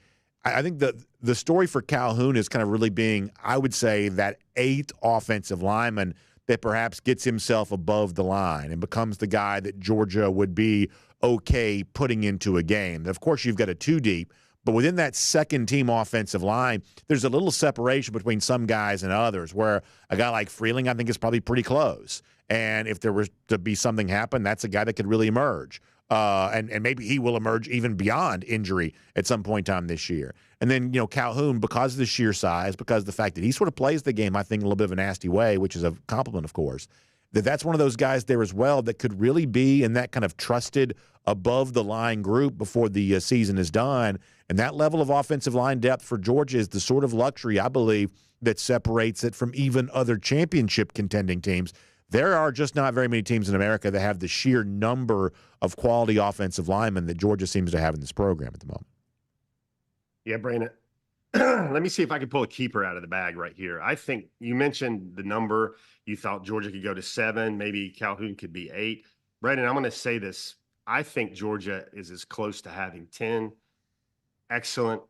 I think the story for Calhoun is kind of really being, I would say, that 8th offensive lineman that perhaps gets himself above the line and becomes the guy that Georgia would be okay putting into a game. Of course, you've got a 2 deep, but within that second-team offensive line, there's a little separation between some guys and others, where a guy like Freeling, I think, is probably pretty close. And if there was to be something happen, that's a guy that could really emerge. And maybe he will emerge even beyond injury at some point in time this year. And then, Calhoun, because of the sheer size, because of the fact that he sort of plays the game, I think, in a little bit of a nasty way, which is a compliment, of course, that's one of those guys there as well that could really be in that kind of trusted above-the-line group before the season is done. And that level of offensive line depth for Georgia is the sort of luxury, I believe, that separates it from even other championship contending teams. There are just not very many teams in America that have the sheer number of quality offensive linemen that Georgia seems to have in this program at the moment. Yeah, Brandon, let me see if I can pull a keeper out of the bag right here. I think you mentioned the number. You thought Georgia could go to 7. Maybe Calhoun could be 8. Brandon, I'm going to say this. I think Georgia is as close to having 10 excellent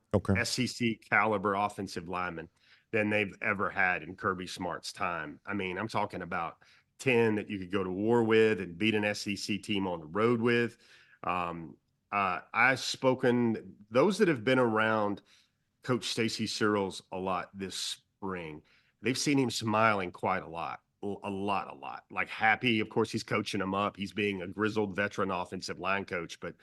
SEC caliber offensive linemen than they've ever had in Kirby Smart's time. I mean, I'm talking about 10 that you could go to war with and beat an SEC team on the road with. I've spoken, those that have been around Coach Stacy Searles a lot this spring, they've seen him smiling quite a lot. Like happy. Of course, he's coaching them up. He's being a grizzled veteran offensive line coach, but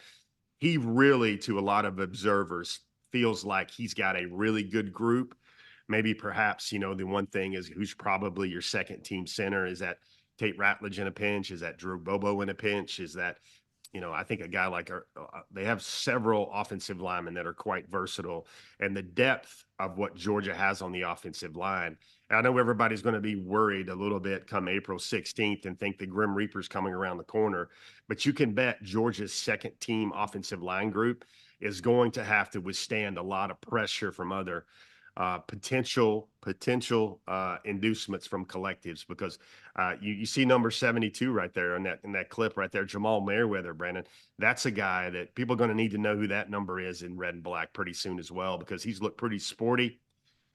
he really, to a lot of observers, feels like he's got a really good group. Maybe perhaps, the one thing is who's probably your second team center. Is that Tate Ratledge in a pinch? Is that Drew Bobo in a pinch? Is that, I think a guy like they have several offensive linemen that are quite versatile, and the depth of what Georgia has on the offensive line. I know everybody's going to be worried a little bit come April 16th and think the Grim Reaper's coming around the corner, but you can bet Georgia's second team offensive line group is going to have to withstand a lot of pressure from other potential inducements from collectives, because you see number 72 right there in that clip right there, Jamal Merriweather, Brandon. That's a guy that people are going to need to know who that number is in red and black pretty soon as well, because he's looked pretty sporty,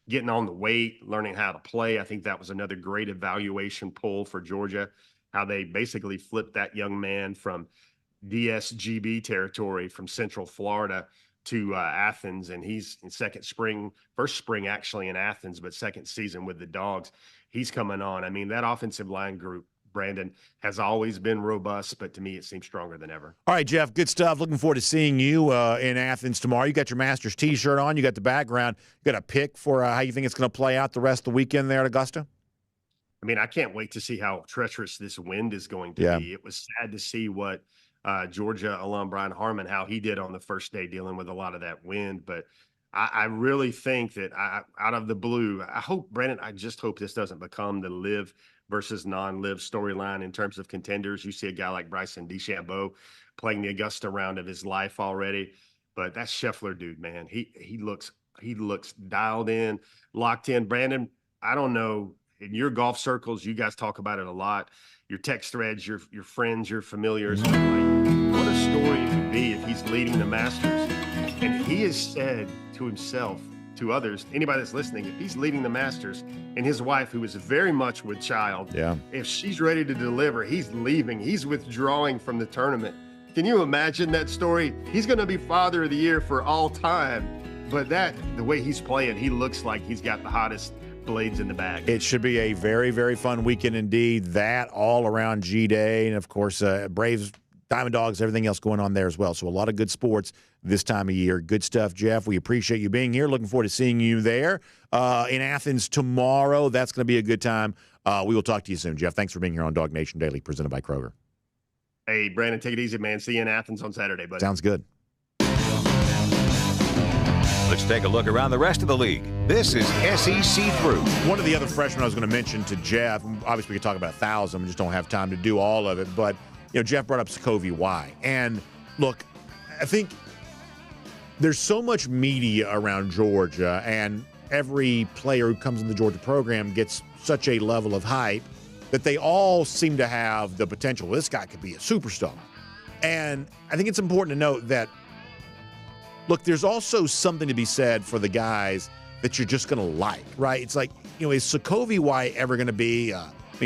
getting on the weight, learning how to play. I think that was another great evaluation poll for Georgia, how they basically flipped that young man from DSGB territory from Central Florida to Athens, and he's in first spring actually in Athens, but second season with the Dogs. He's coming on. I mean, that offensive line group Brandon, has always been robust, but to me, it seems stronger than ever. All right, Jeff, good stuff. Looking forward to seeing you in Athens tomorrow. You got your Masters T-shirt on. You got the background. You got a pick for how you think it's going to play out the rest of the weekend there at Augusta? I mean, I can't wait to see how treacherous this wind is going to be. It was sad to see what Georgia alum Brian Harmon, how he did on the first day dealing with a lot of that wind. But I really think that out of the blue, I hope, Brandon, I just hope this doesn't become the live versus non-live storyline in terms of contenders. You see a guy like Bryson DeChambeau playing the Augusta round of his life already. But that Scheffler dude, man, he looks dialed in, locked in. Brandon, I don't know. In your golf circles, you guys talk about it a lot. Your text threads, your friends, your familiars. Like, what a story it would be if he's leading the Masters. And he has said to himself, to others, anybody that's listening, if he's leading the Masters and his wife, who is very much with child, if she's ready to deliver, he's leaving. He's withdrawing from the tournament. Can you imagine that story? He's going to be Father of the Year for all time. But the way he's playing, he looks like he's got the hottest blades in the bag. It should be a very, very fun weekend indeed. That all around G-Day, and of course, Braves, Diamond Dogs, everything else going on there as well. So a lot of good sports this time of year. Good stuff, Jeff. We appreciate you being here. Looking forward to seeing you there in Athens tomorrow. That's going to be a good time. We will talk to you soon, Jeff. Thanks for being here on DawgNation Daily, presented by Kroger. Hey, Brandon, take it easy, man. See you in Athens on Saturday, buddy. Sounds good. Let's take a look around the rest of the league. This is SEC Through. One of the other freshmen I was going to mention to Jeff, obviously we could talk about 1,000, we just don't have time to do all of it, but Jeff brought up Sokovia Y. And look, I think there's so much media around Georgia, and every player who comes in the Georgia program gets such a level of hype that they all seem to have the potential. This guy could be a superstar. And I think it's important to note that, look, there's also something to be said for the guys that you're just going to like, right? It's like, is Sokovia Y ever going to be,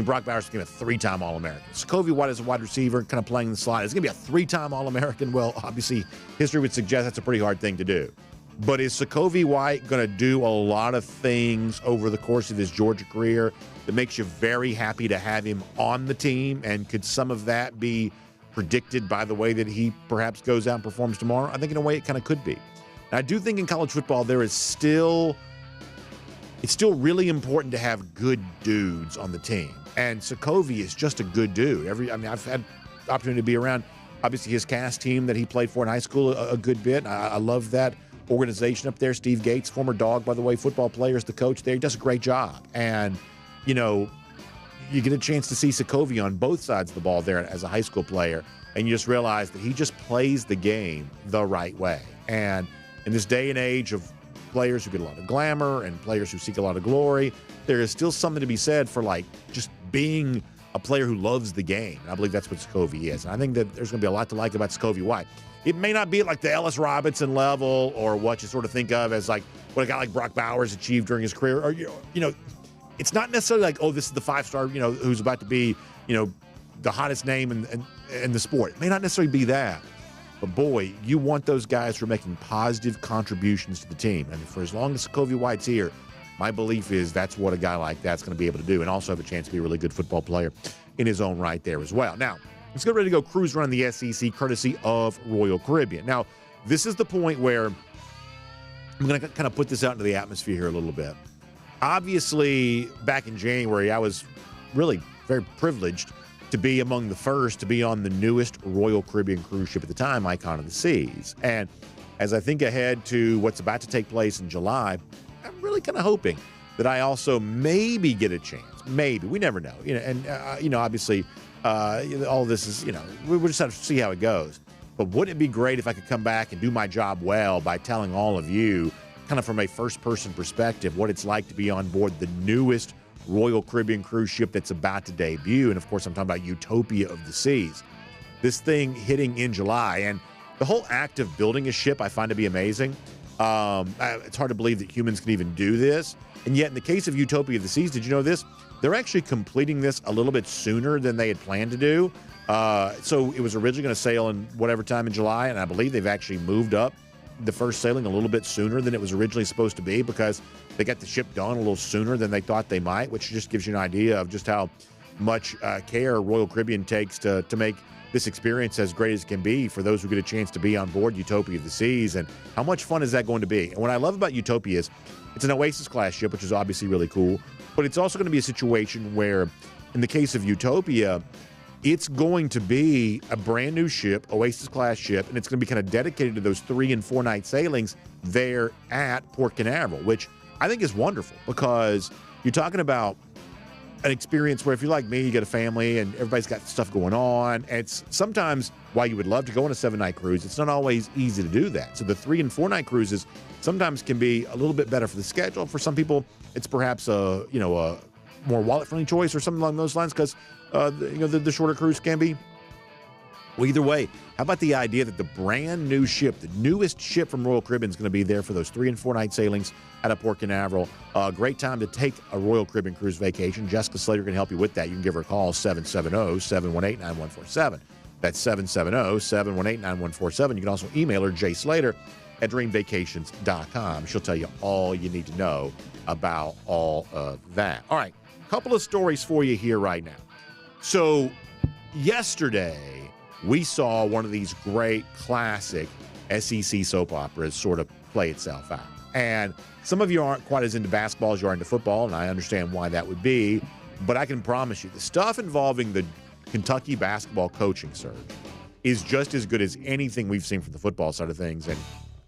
Brock Bowers is going to be a 3-time All-American. Sokovia Y is a wide receiver, kind of playing the slot. Is going to be a 3-time All-American? Well, obviously, history would suggest that's a pretty hard thing to do. But is Sokovia Y going to do a lot of things over the course of his Georgia career that makes you very happy to have him on the team? And could some of that be predicted by the way that he perhaps goes out and performs tomorrow? I think in a way it kind of could be. And I do think in college football it's still really important to have good dudes on the team. And Sokovia is just a good dude. I've had the opportunity to be around, obviously, his cast team that he played for in high school a good bit. I love that organization up there. Steve Gates, former Dog, by the way, football player, is the coach there. He does a great job. And, you get a chance to see Sokovia on both sides of the ball there as a high school player, and you just realize that he just plays the game the right way. And in this day and age of players who get a lot of glamour and players who seek a lot of glory, there is still something to be said for, just being a player who loves the game. And I believe that's what Sokovia is. And I think that there's going to be a lot to like about Sokovia Y. It may not be at the Ellis Robinson level or what you sort of think of as what a guy like Brock Bowers achieved during his career, or, it's not necessarily this is the 5-star, who's about to be, the hottest name in the sport. It may not necessarily be that. But, boy, you want those guys who are making positive contributions to the team. And for as long as Sokovia White's here, my belief is that's what a guy like that's going to be able to do, and also have a chance to be a really good football player in his own right there as well. Now, let's get ready to go cruise around the SEC courtesy of Royal Caribbean. Now, this is the point where I'm going to kind of put this out into the atmosphere here a little bit. Obviously, back in January, I was really very privileged to be among the first to be on the newest Royal Caribbean cruise ship at the time, Icon of the Seas. And as I think ahead to what's about to take place in July, I'm really kind of hoping that I also maybe get a chance. Maybe. We never know. Obviously, all of this is, we'll just have to see how it goes. But wouldn't it be great if I could come back and do my job well by telling all of you, kind of from a first-person perspective, what it's like to be on board the newest Royal Caribbean cruise ship that's about to debut. And, of course, I'm talking about Utopia of the Seas. This thing hitting in July. And the whole act of building a ship I find to be amazing. It's hard to believe that humans can even do this. And yet, in the case of Utopia of the Seas, did you know this? They're actually completing this a little bit sooner than they had planned to do. So it was originally going to sail in whatever time in July, and I believe they've actually moved up the first sailing a little bit sooner than it was originally supposed to be, because they got the ship done a little sooner than they thought they might, which just gives you an idea of just how much care Royal Caribbean takes to make this experience as great as it can be for those who get a chance to be on board Utopia of the Seas. And how much fun is that going to be? And what I love about Utopia is it's an Oasis-class ship, which is obviously really cool, but it's also going to be a situation where, in the case of Utopia, it's going to be a brand new ship, Oasis-class ship, and it's going to be kind of dedicated to those 3- and 4-night sailings there at Port Canaveral, which I think is wonderful because you're talking about an experience where if you're like me, you get a family and everybody's got stuff going on. It's sometimes while you would love to go on a 7-night cruise, it's not always easy to do that. So the 3- and 4-night cruises sometimes can be a little bit better for the schedule. For some people, it's perhaps a more wallet-friendly choice or something along those lines because the shorter cruise can be. Well, either way, how about the idea that the brand new ship, the newest ship from Royal Caribbean, is going to be there for those 3- and 4-night sailings out of Port Canaveral? Great time to take a Royal Caribbean cruise vacation. Jessica Slater can help you with that. You can give her a call, 770-718-9147. That's 770-718-9147. You can also email her, jslater@dreamvacations.com. She'll tell you all you need to know about all of that. All right, couple of stories for you here right now. So yesterday, we saw one of these great classic SEC soap operas sort of play itself out. And some of you aren't quite as into basketball as you are into football, and I understand why that would be. But I can promise you, the stuff involving the Kentucky basketball coaching surge is just as good as anything we've seen from the football side of things in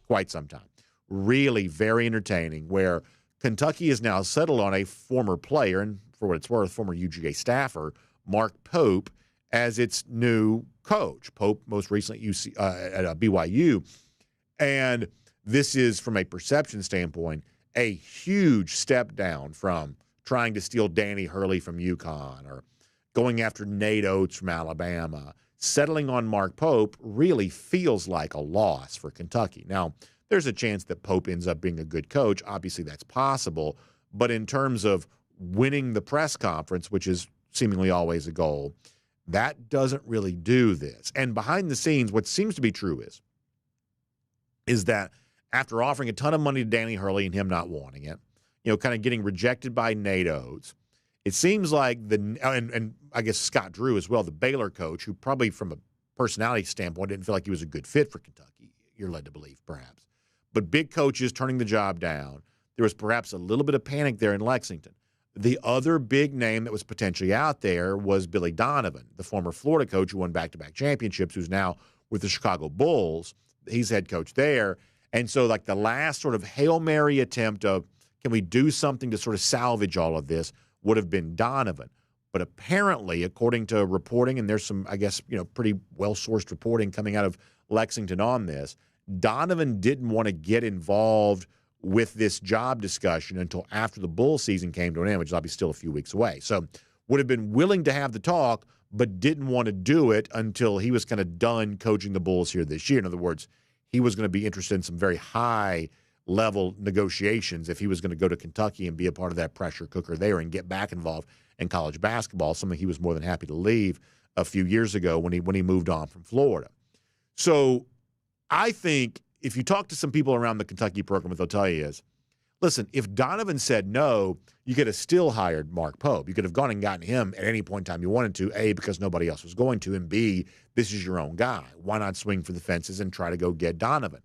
quite some time. Really very entertaining, where Kentucky is now settled on a former player, and for what it's worth, former UGA staffer, Mark Pope, as its new coach. Pope most recently at BYU. And this is, from a perception standpoint, a huge step down from trying to steal Danny Hurley from UConn or going after Nate Oates from Alabama. Settling on Mark Pope really feels like a loss for Kentucky. Now, there's a chance that Pope ends up being a good coach. Obviously, that's possible. But in terms of winning the press conference, which is seemingly always a goal, that doesn't really do this. And behind the scenes, what seems to be true is that after offering a ton of money to Danny Hurley and him not wanting it, kind of getting rejected by Nate Oates, it seems like and I guess Scott Drew as well, the Baylor coach, who probably from a personality standpoint didn't feel like he was a good fit for Kentucky, you're led to believe perhaps. But big coaches turning the job down, there was perhaps a little bit of panic there in Lexington. The other big name that was potentially out there was Billy Donovan, the former Florida coach who won back-to-back championships, who's now with the Chicago Bulls. He's head coach there. And so, like, the last sort of Hail Mary attempt of, can we do something to sort of salvage all of this, would have been Donovan. But apparently, according to reporting, and there's some, I guess, pretty well-sourced reporting coming out of Lexington on this, Donovan didn't want to get involved with this job discussion until after the Bull season came to an end, which is obviously still a few weeks away. So would have been willing to have the talk, but didn't want to do it until he was kind of done coaching the Bulls here this year. In other words, he was going to be interested in some very high-level negotiations if he was going to go to Kentucky and be a part of that pressure cooker there and get back involved in college basketball, something he was more than happy to leave a few years ago when he moved on from Florida. So I think if you talk to some people around the Kentucky program, what they'll tell you is, listen, if Donovan said no, you could have still hired Mark Pope. You could have gone and gotten him at any point in time you wanted to, A, because nobody else was going to, and B, this is your own guy. Why not swing for the fences and try to go get Donovan?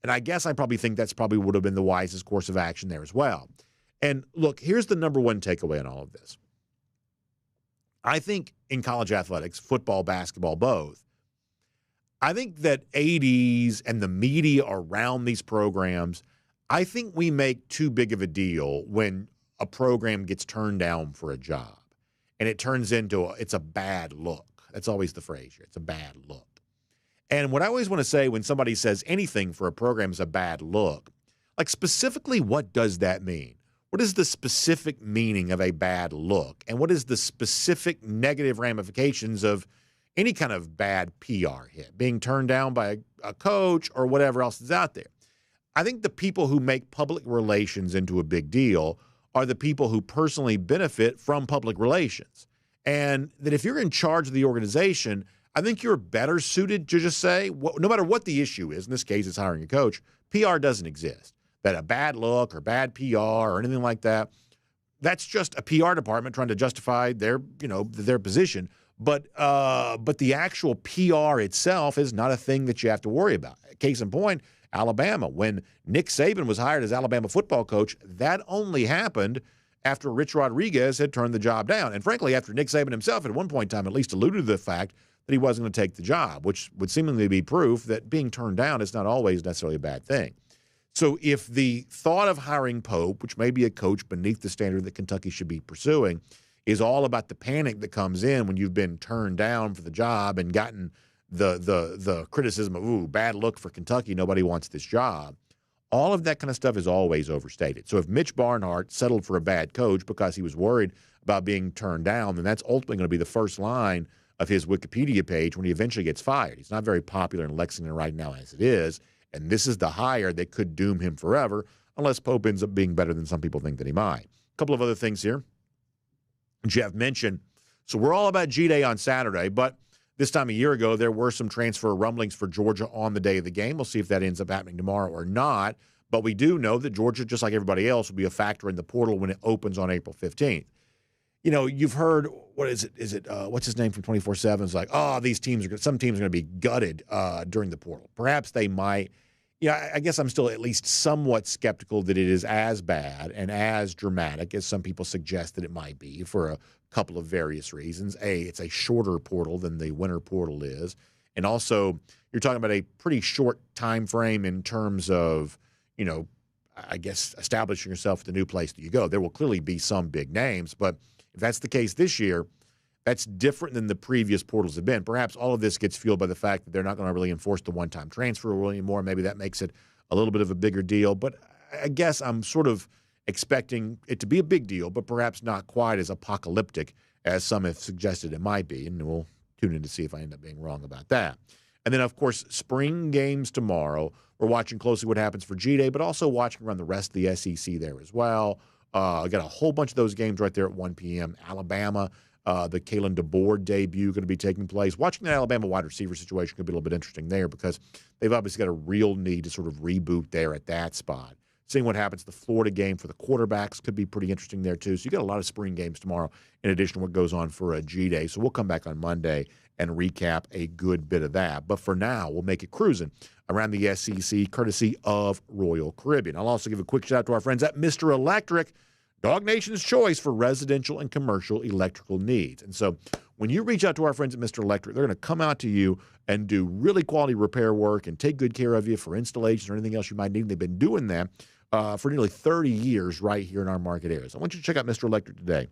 And I guess I probably think that's probably would have been the wisest course of action there as well. And look, here's the number one takeaway in all of this. I think in college athletics, football, basketball, both, I think that ADs and the media around these programs, I think we make too big of a deal when a program gets turned down for a job and it turns into it's a bad look. That's always the phrase here. It's a bad look. And what I always want to say when somebody says anything for a program is a bad look, like specifically what does that mean? What is the specific meaning of a bad look? And what is the specific negative ramifications of any kind of bad PR hit, being turned down by a coach or whatever else is out there? I think the people who make public relations into a big deal are the people who personally benefit from public relations. And that if you're in charge of the organization, I think you're better suited to just say, no matter what the issue is, in this case it's hiring a coach, PR doesn't exist. That a bad look or bad PR or anything like that, that's just a PR department trying to justify their position. But the actual PR itself is not a thing that you have to worry about. Case in point, Alabama. When Nick Saban was hired as Alabama football coach, that only happened after Rich Rodriguez had turned the job down. And frankly, after Nick Saban himself at one point in time at least alluded to the fact that he wasn't going to take the job, which would seemingly be proof that being turned down is not always necessarily a bad thing. So if the thought of hiring Pope, which may be a coach beneath the standard that Kentucky should be pursuing, is all about the panic that comes in when you've been turned down for the job and gotten the criticism of, ooh, bad look for Kentucky, nobody wants this job. All of that kind of stuff is always overstated. So if Mitch Barnhart settled for a bad coach because he was worried about being turned down, then that's ultimately going to be the first line of his Wikipedia page when he eventually gets fired. He's not very popular in Lexington right now as it is, and this is the hire that could doom him forever unless Pope ends up being better than some people think that he might. A couple of other things here. Jeff mentioned, so we're all about G-Day on Saturday, but this time a year ago, there were some transfer rumblings for Georgia on the day of the game. We'll see if that ends up happening tomorrow or not. But we do know that Georgia, just like everybody else, will be a factor in the portal when it opens on April 15th. You know, you've heard, what is it? What's his name from 24/7? It's like, oh, some teams are going to be gutted during the portal. Perhaps they might. Yeah, I guess I'm still at least somewhat skeptical that it is as bad and as dramatic as some people suggest that it might be for a couple of various reasons. It's a shorter portal than the winter portal is. And also, you're talking about a pretty short time frame in terms of, I guess, establishing yourself at the new place that you go. There will clearly be some big names, but if that's the case this year, that's different than the previous portals have been. Perhaps all of this gets fueled by the fact that they're not going to really enforce the one-time transfer rule anymore. Maybe that makes it a little bit of a bigger deal. But I guess I'm sort of expecting it to be a big deal, but perhaps not quite as apocalyptic as some have suggested it might be. And we'll tune in to see if I end up being wrong about that. And then, of course, spring games tomorrow. We're watching closely what happens for G-Day, but also watching around the rest of the SEC there as well. I got a whole bunch of those games right there at 1 p.m. Alabama. The Kalen DeBoer debut going to be taking place. Watching the Alabama wide receiver situation could be a little bit interesting there because they've obviously got a real need to sort of reboot there at that spot. Seeing what happens to the Florida game for the quarterbacks could be pretty interesting there too. So you got a lot of spring games tomorrow in addition to what goes on for a G-Day. So we'll come back on Monday and recap a good bit of that. But for now, we'll make it cruising around the SEC courtesy of Royal Caribbean. I'll also give a quick shout out to our friends at Mr. Electric, DawgNation's choice for residential and commercial electrical needs. And so when you reach out to our friends at Mr. Electric, they're going to come out to you and do really quality repair work and take good care of you for installations or anything else you might need. They've been doing that for nearly 30 years right here in our market area. So I want you to check out Mr. Electric today.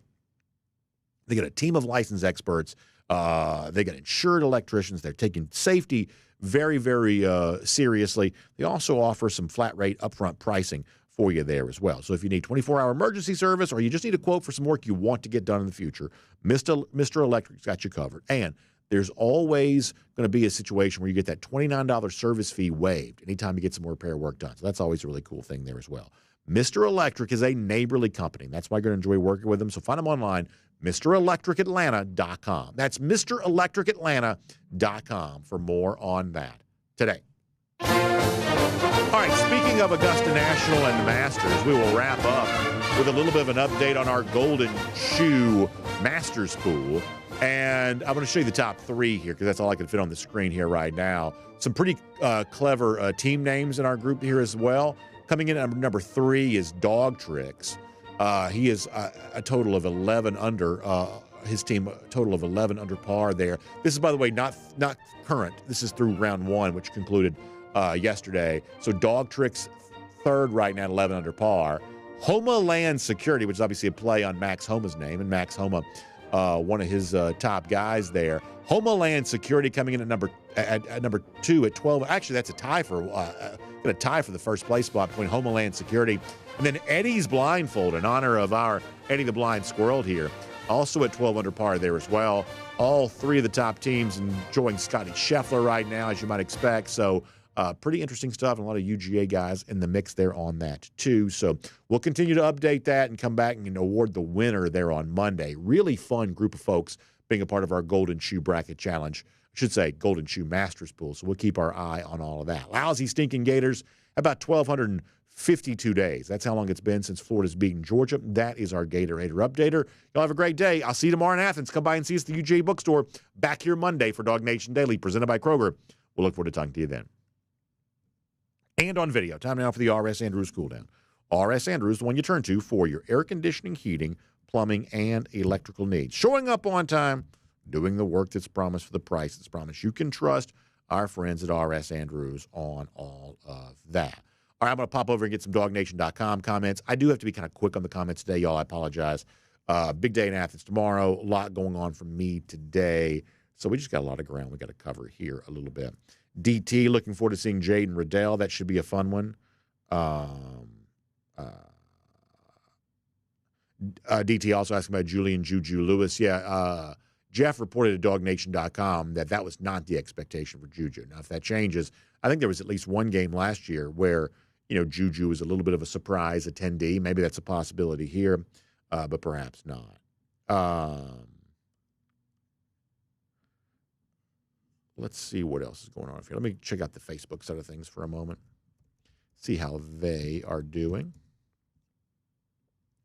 They got a team of licensed experts. They got insured electricians. They're taking safety very, very seriously. They also offer some flat rate upfront pricing for you there as well. So if you need 24-hour emergency service or you just need a quote for some work you want to get done in the future, Mr. Electric's got you covered. And there's always going to be a situation where you get that $29 service fee waived anytime you get some repair work done. So that's always a really cool thing there as well. Mr. Electric is a neighborly company. That's why you're going to enjoy working with them. So find them online, MrElectricAtlanta.com. That's MrElectricAtlanta.com for more on that today. All right, speaking of Augusta National and the Masters, we will wrap up with a little bit of an update on our Golden Shoe Masters pool. And I'm going to show you the top three here because that's all I can fit on the screen here right now. Some pretty clever team names in our group here as well. Coming in at number 3 is Dog Tricks. He is a total of 11 under. His team, a total of 11 under par there. This is, by the way, not current. This is through round 1, which concluded yesterday. So Dog Tricks third right now, 11 under par. Homa Land Security, which is obviously a play on Max Homa's name, and Max Homa, one of his top guys there. Homa Land Security coming in at number 2 at 12. Actually, that's a tie for the first place spot between Homa Land Security and then Eddie's Blindfold in honor of our Eddie the Blind Squirrel here. Also at 12 under par there as well. All three of the top teams enjoying Scotty Scheffler right now, as you might expect. So pretty interesting stuff, and a lot of UGA guys in the mix there on that too. So we'll continue to update that and come back and award the winner there on Monday. Really fun group of folks being a part of our Golden Shoe Bracket Challenge. I should say Golden Shoe Masters pool. So we'll keep our eye on all of that. Lousy, stinking Gators About 1,252 days. That's how long it's been since Florida's beaten Georgia. That is our Gator Updater. Y'all have a great day. I'll see you tomorrow in Athens. Come by and see us at the UGA bookstore. Back here Monday for DawgNation Daily, presented by Kroger. We'll look forward to talking to you then. And on video, time now for the R.S. Andrews Cool Down. R.S. Andrews, the one you turn to for your air conditioning, heating, plumbing, and electrical needs. Showing up on time, doing the work that's promised for the price that's promised. You can trust our friends at R.S. Andrews on all of that. All right, I'm going to pop over and get some DawgNation.com comments. I do have to be kind of quick on the comments today, y'all. I apologize. Big day in Athens tomorrow. A lot going on for me today. So we just got a lot of ground we got to cover here a little bit. DT, looking forward to seeing Jaden Riddell. That should be a fun one. DT also asking about Julian Juju Lewis. Yeah, Jeff reported at DawgNation.com that was not the expectation for Juju. Now, if that changes, I think there was at least one game last year where, Juju was a little bit of a surprise attendee. Maybe that's a possibility here, but perhaps not. Let's see what else is going on here. Let me check out the Facebook side of things for a moment, see how they are doing.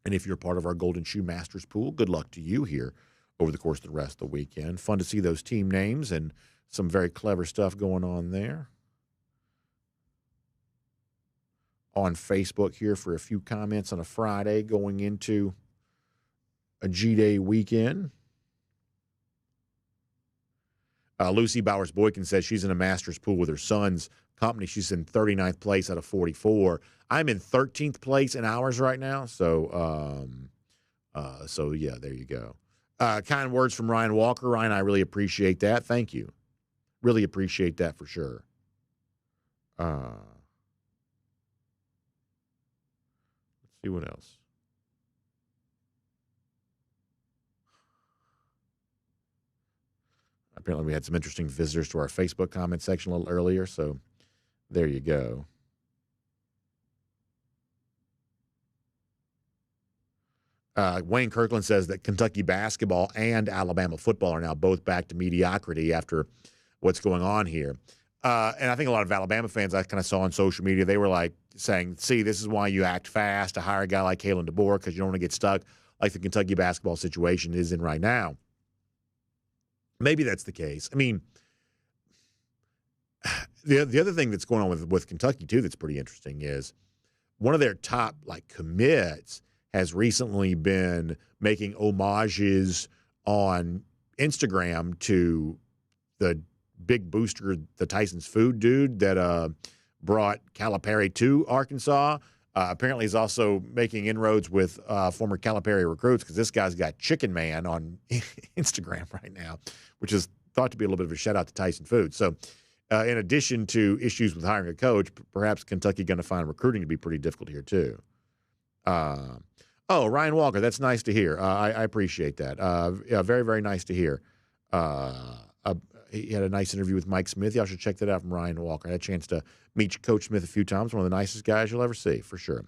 And if you're part of our Golden Shoe Masters pool, good luck to you here over the course of the rest of the weekend. Fun to see those team names and some very clever stuff going on there. On Facebook here for a few comments on a Friday going into a G-Day weekend. Lucy Bowers-Boykin says she's in a Masters pool with her son's company. She's in 39th place out of 44. I'm in 13th place in ours right now. So yeah, there you go. Kind words from Ryan Walker. Ryan, I really appreciate that. Thank you. Really appreciate that for sure. Let's see what else. Apparently we had some interesting visitors to our Facebook comment section a little earlier, so there you go. Wayne Kirkland says that Kentucky basketball and Alabama football are now both back to mediocrity after what's going on here. And I think a lot of Alabama fans I kind of saw on social media, they were like saying, see, this is why you act fast to hire a guy like Kalen DeBoer because you don't want to get stuck like the Kentucky basketball situation is in right now. Maybe that's the case. I mean, the other thing that's going on with Kentucky, too, that's pretty interesting is one of their top, commits has recently been making homages on Instagram to the big booster, the Tyson's Food dude that brought Calipari to Arkansas. Apparently he's also making inroads with former Calipari recruits because this guy's got Chicken Man on Instagram right now, which is thought to be a little bit of a shout-out to Tyson Food. So in addition to issues with hiring a coach, perhaps Kentucky going to find recruiting to be pretty difficult here too. Ryan Walker, that's nice to hear. I appreciate that. Yeah, very, very nice to hear. He had a nice interview with Mike Smith. Y'all should check that out from Ryan Walker. I had a chance to meet Coach Smith a few times. One of the nicest guys you'll ever see, for sure.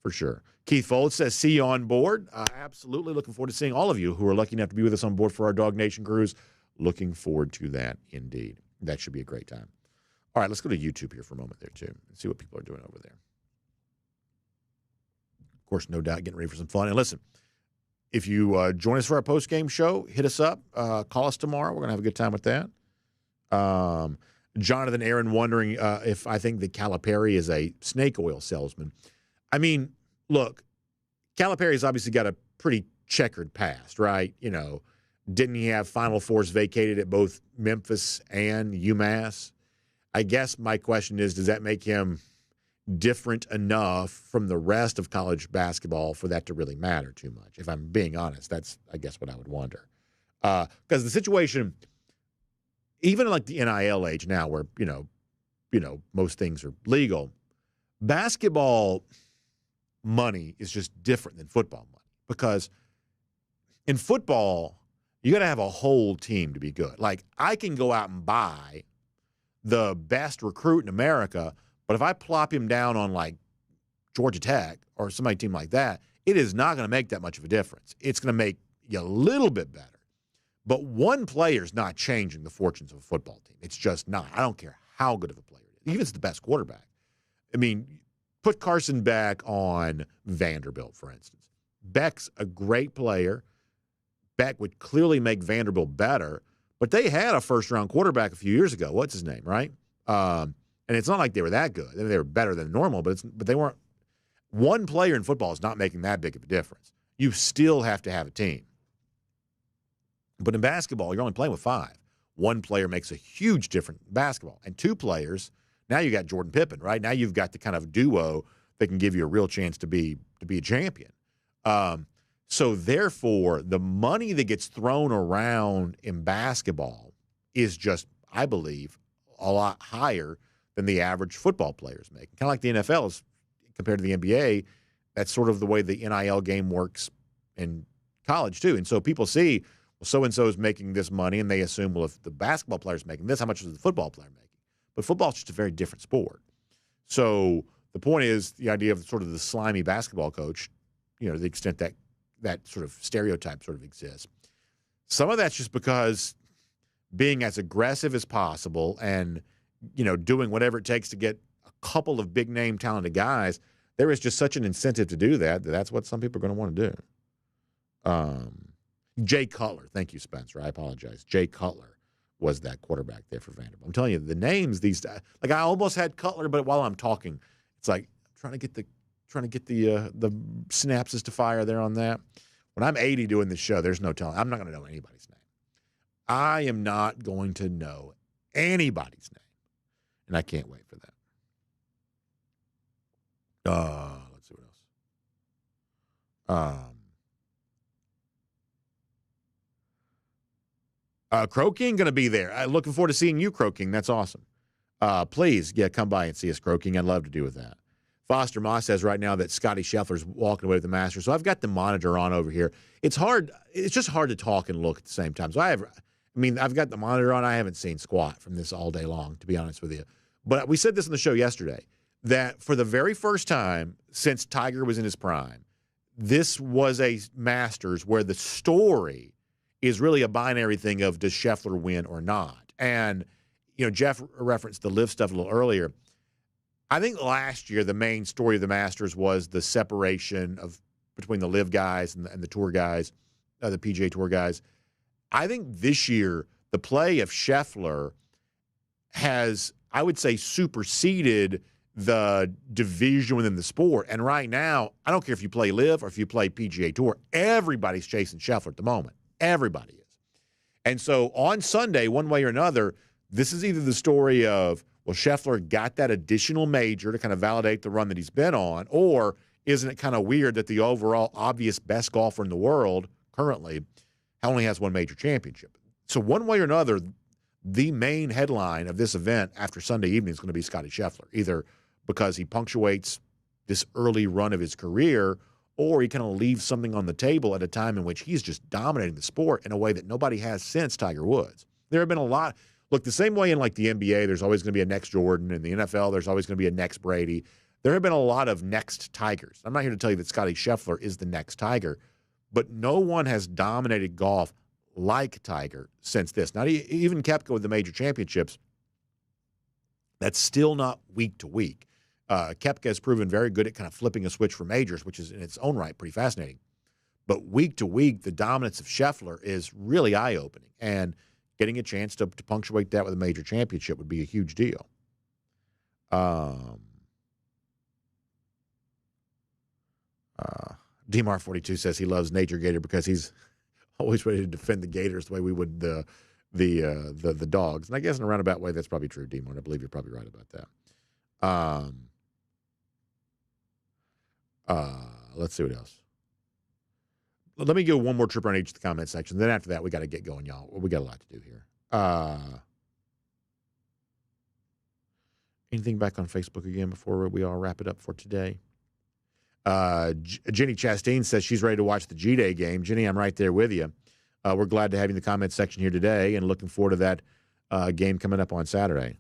For sure. Keith Fold says, see you on board. Absolutely looking forward to seeing all of you who are lucky enough to be with us on board for our DawgNation cruise. Looking forward to that, indeed. That should be a great time. All right, let's go to YouTube here for a moment there, too, and see what people are doing over there. Of course, no doubt getting ready for some fun. And listen, if you join us for our post-game show, hit us up. Call us tomorrow. We're going to have a good time with that. Jonathan Aaron wondering if I think that Calipari is a snake oil salesman. I mean, look, Calipari's obviously got a pretty checkered past, right? Didn't he have Final Fours vacated at both Memphis and UMass? I guess my question is, does that make him different enough from the rest of college basketball for that to really matter too much? If I'm being honest, that's, I guess, what I would wonder. Because the situation, even like the NIL age now where, most things are legal, basketball money is just different than football money. Because in football, you got to have a whole team to be good. Like, I can go out and buy the best recruit in America, but if I plop him down on, Georgia Tech or somebody team like that, it is not going to make that much of a difference. It's going to make you a little bit better. But one player is not changing the fortunes of a football team. It's just not. I don't care how good of a player it is, even if it's the best quarterback. I mean, put Carson Beck on Vanderbilt, for instance. Beck's a great player. Beck would clearly make Vanderbilt better, but they had a first-round quarterback a few years ago. What's his name, right? And it's not like they were that good. I mean, they were better than normal, but they weren't. One player in football is not making that big of a difference. You still have to have a team. But in basketball, you're only playing with 5. One player makes a huge difference in basketball. And 2 players, now you got Jordan Pippen, right? Now you've got the kind of duo that can give you a real chance to be a champion. So therefore, the money that gets thrown around in basketball is just, I believe, a lot higher than the average football players make. Kind of like the NFL is compared to the NBA. That's sort of the way the NIL game works in college too. And so people see, well, so-and-so is making this money, and they assume, well, if the basketball player's making this, how much is the football player making? But football's just a very different sport. So the point is the idea of sort of the slimy basketball coach, to the extent that that sort of stereotype sort of exists. Some of that's just because being as aggressive as possible and, doing whatever it takes to get a couple of big-name talented guys, there is just such an incentive to do that's what some people are going to want to do. Jay Cutler. Thank you, Spencer. I apologize. Jay Cutler was that quarterback there for Vanderbilt. I'm telling you, the names these days, like I almost had Cutler, but while I'm talking, it's like I'm trying to get the synapses to fire there on that. When I'm 80 doing this show, there's no telling. I'm not going to know anybody's name. I am not going to know anybody's name, and I can't wait for that. Let's see what else. Crow King going to be there. Looking forward to seeing you, Crow King. That's awesome. Please, come by and see us, Crow King. I'd love to do with that. Foster Moss says right now that Scotty Scheffler's walking away with the Masters. So I've got the monitor on over here. It's hard. It's just hard to talk and look at the same time. So I've got the monitor on. I haven't seen squat from this all day long, to be honest with you. But we said this on the show yesterday, that for the very first time since Tiger was in his prime, this was a Masters where the story is really a binary thing of does Scheffler win or not. And, Jeff referenced the live stuff a little earlier. I think last year the main story of the Masters was the separation between the live guys and the tour guys, the PGA Tour guys. I think this year the play of Scheffler has, I would say, superseded the division within the sport. And right now, I don't care if you play live or if you play PGA Tour, everybody's chasing Scheffler at the moment. Everybody is. And so on Sunday, one way or another, this is either the story of, well, Scheffler got that additional major to kind of validate the run that he's been on, or isn't it kind of weird that the overall obvious best golfer in the world currently only has one major championship? So one way or another, the main headline of this event after Sunday evening is going to be Scotty Scheffler, either because he punctuates this early run of his career, or he kind of leaves something on the table at a time in which he's just dominating the sport in a way that nobody has since Tiger Woods. There have been a lot. Look, the same way in like the NBA, there's always going to be a next Jordan. In the NFL, there's always going to be a next Brady. There have been a lot of next Tigers. I'm not here to tell you that Scotty Scheffler is the next Tiger, but no one has dominated golf like Tiger since this. Not even Koepka with the major championships. That's still not week to week. Koepka has proven very good at kind of flipping a switch for majors, which is in its own right pretty fascinating. But week to week, the dominance of Scheffler is really eye-opening. And getting a chance to punctuate that with a major championship would be a huge deal. DMR42 says he loves Nature Gator because he's always ready to defend the Gators the way we would the Dogs. And I guess in a roundabout way, that's probably true, DMR. I believe you're probably right about that. Let's see what else. Let me go one more trip around each of the comment section. Then after that, we got to get going, y'all. We got a lot to do here. Anything back on Facebook again before we all wrap it up for today? Jenny Chastain says she's ready to watch the G-Day game. Jenny, I'm right there with you. We're glad to have you in the comment section here today and looking forward to that game coming up on Saturday.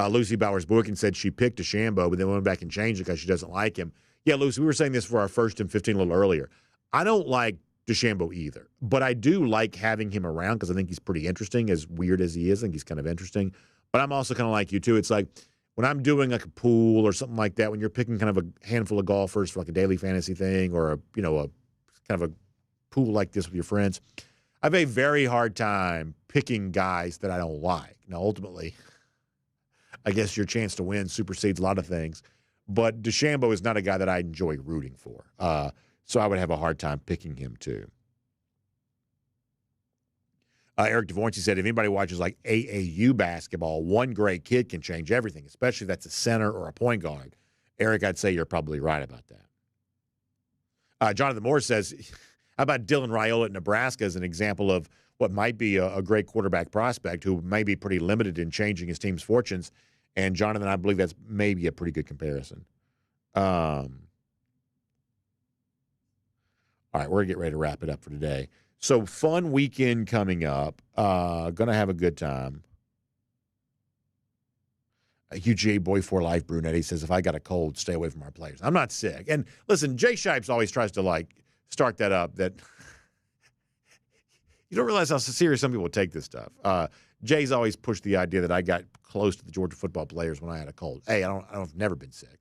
Lucy Bowers-Boykin said she picked DeChambeau, but then went back and changed it because she doesn't like him. Yeah, Lucy, we were saying this for our first and 15 a little earlier. I don't like DeChambeau either, but I do like having him around because I think he's pretty interesting, as weird as he is. I think he's kind of interesting. But I'm also kind of like you, too. It's like when I'm doing like a pool or something like that, when you're picking kind of a handful of golfers for like a daily fantasy thing or a kind of a pool like this with your friends, I have a very hard time picking guys that I don't like. Now, ultimately, I guess your chance to win supersedes a lot of things, but DeChambeau is not a guy that I enjoy rooting for. So I would have a hard time picking him too. Eric DeVorency said, if anybody watches like AAU basketball, one great kid can change everything, especially if that's a center or a point guard. Eric, I'd say you're probably right about that. Jonathan Moore says, how about Dylan Raiola at Nebraska as an example of what might be a great quarterback prospect who may be pretty limited in changing his team's fortunes? And Jonathan, I believe that's maybe a pretty good comparison. All right, we're going to get ready to wrap it up for today. So fun weekend coming up. Going to have a good time. UGA Boy for Life Brunetti says, if I got a cold, stay away from our players. I'm not sick. And listen, Jay Shipes always tries to start that up, that you don't realize how serious some people take this stuff. Jay's always pushed the idea that I got close to the Georgia football players when I had a cold. Hey, I've never been sick.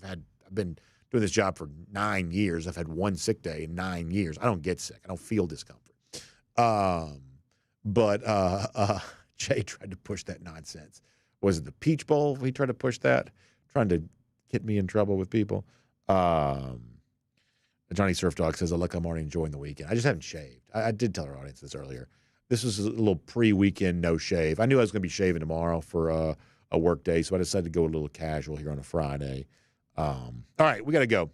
I've been doing this job for 9 years. I've had one sick day in 9 years. I don't get sick. I don't feel discomfort. But Jay tried to push that nonsense. Was it the Peach Bowl? He tried to push that, trying to get me in trouble with people. Johnny Surf Dog says, look, I'm already enjoying the weekend. I just haven't shaved. I did tell our audience this earlier. This was a little pre-weekend no shave. I knew I was going to be shaving tomorrow for a work day, so I decided to go a little casual here on a Friday. All right, we got to go.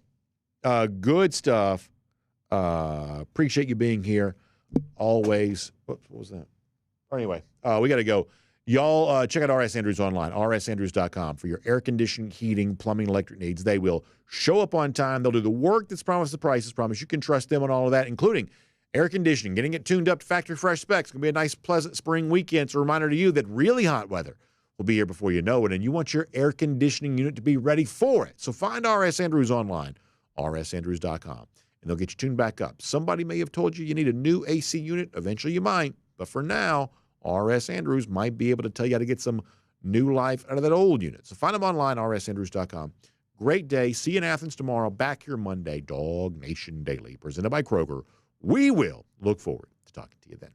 Good stuff. Appreciate you being here. Always. What was that? Anyway, we got to go. Y'all, check out RS Andrews online, rsandrews.com, for your air conditioning, heating, plumbing, electric needs. They will show up on time. They'll do the work that's promised, the price is promised. You can trust them on all of that, including air conditioning, getting it tuned up to factory fresh specs. It's going to be a nice, pleasant spring weekend. It's a reminder to you that really hot weather will be here before you know it, and you want your air conditioning unit to be ready for it. So find RS Andrews online, rsandrews.com, and they'll get you tuned back up. Somebody may have told you you need a new AC unit. Eventually you might, but for now, RS Andrews might be able to tell you how to get some new life out of that old unit. So find them online, rsandrews.com. Great day. See you in Athens tomorrow. Back here Monday, DawgNation Daily, presented by Kroger. We will look forward to talking to you then.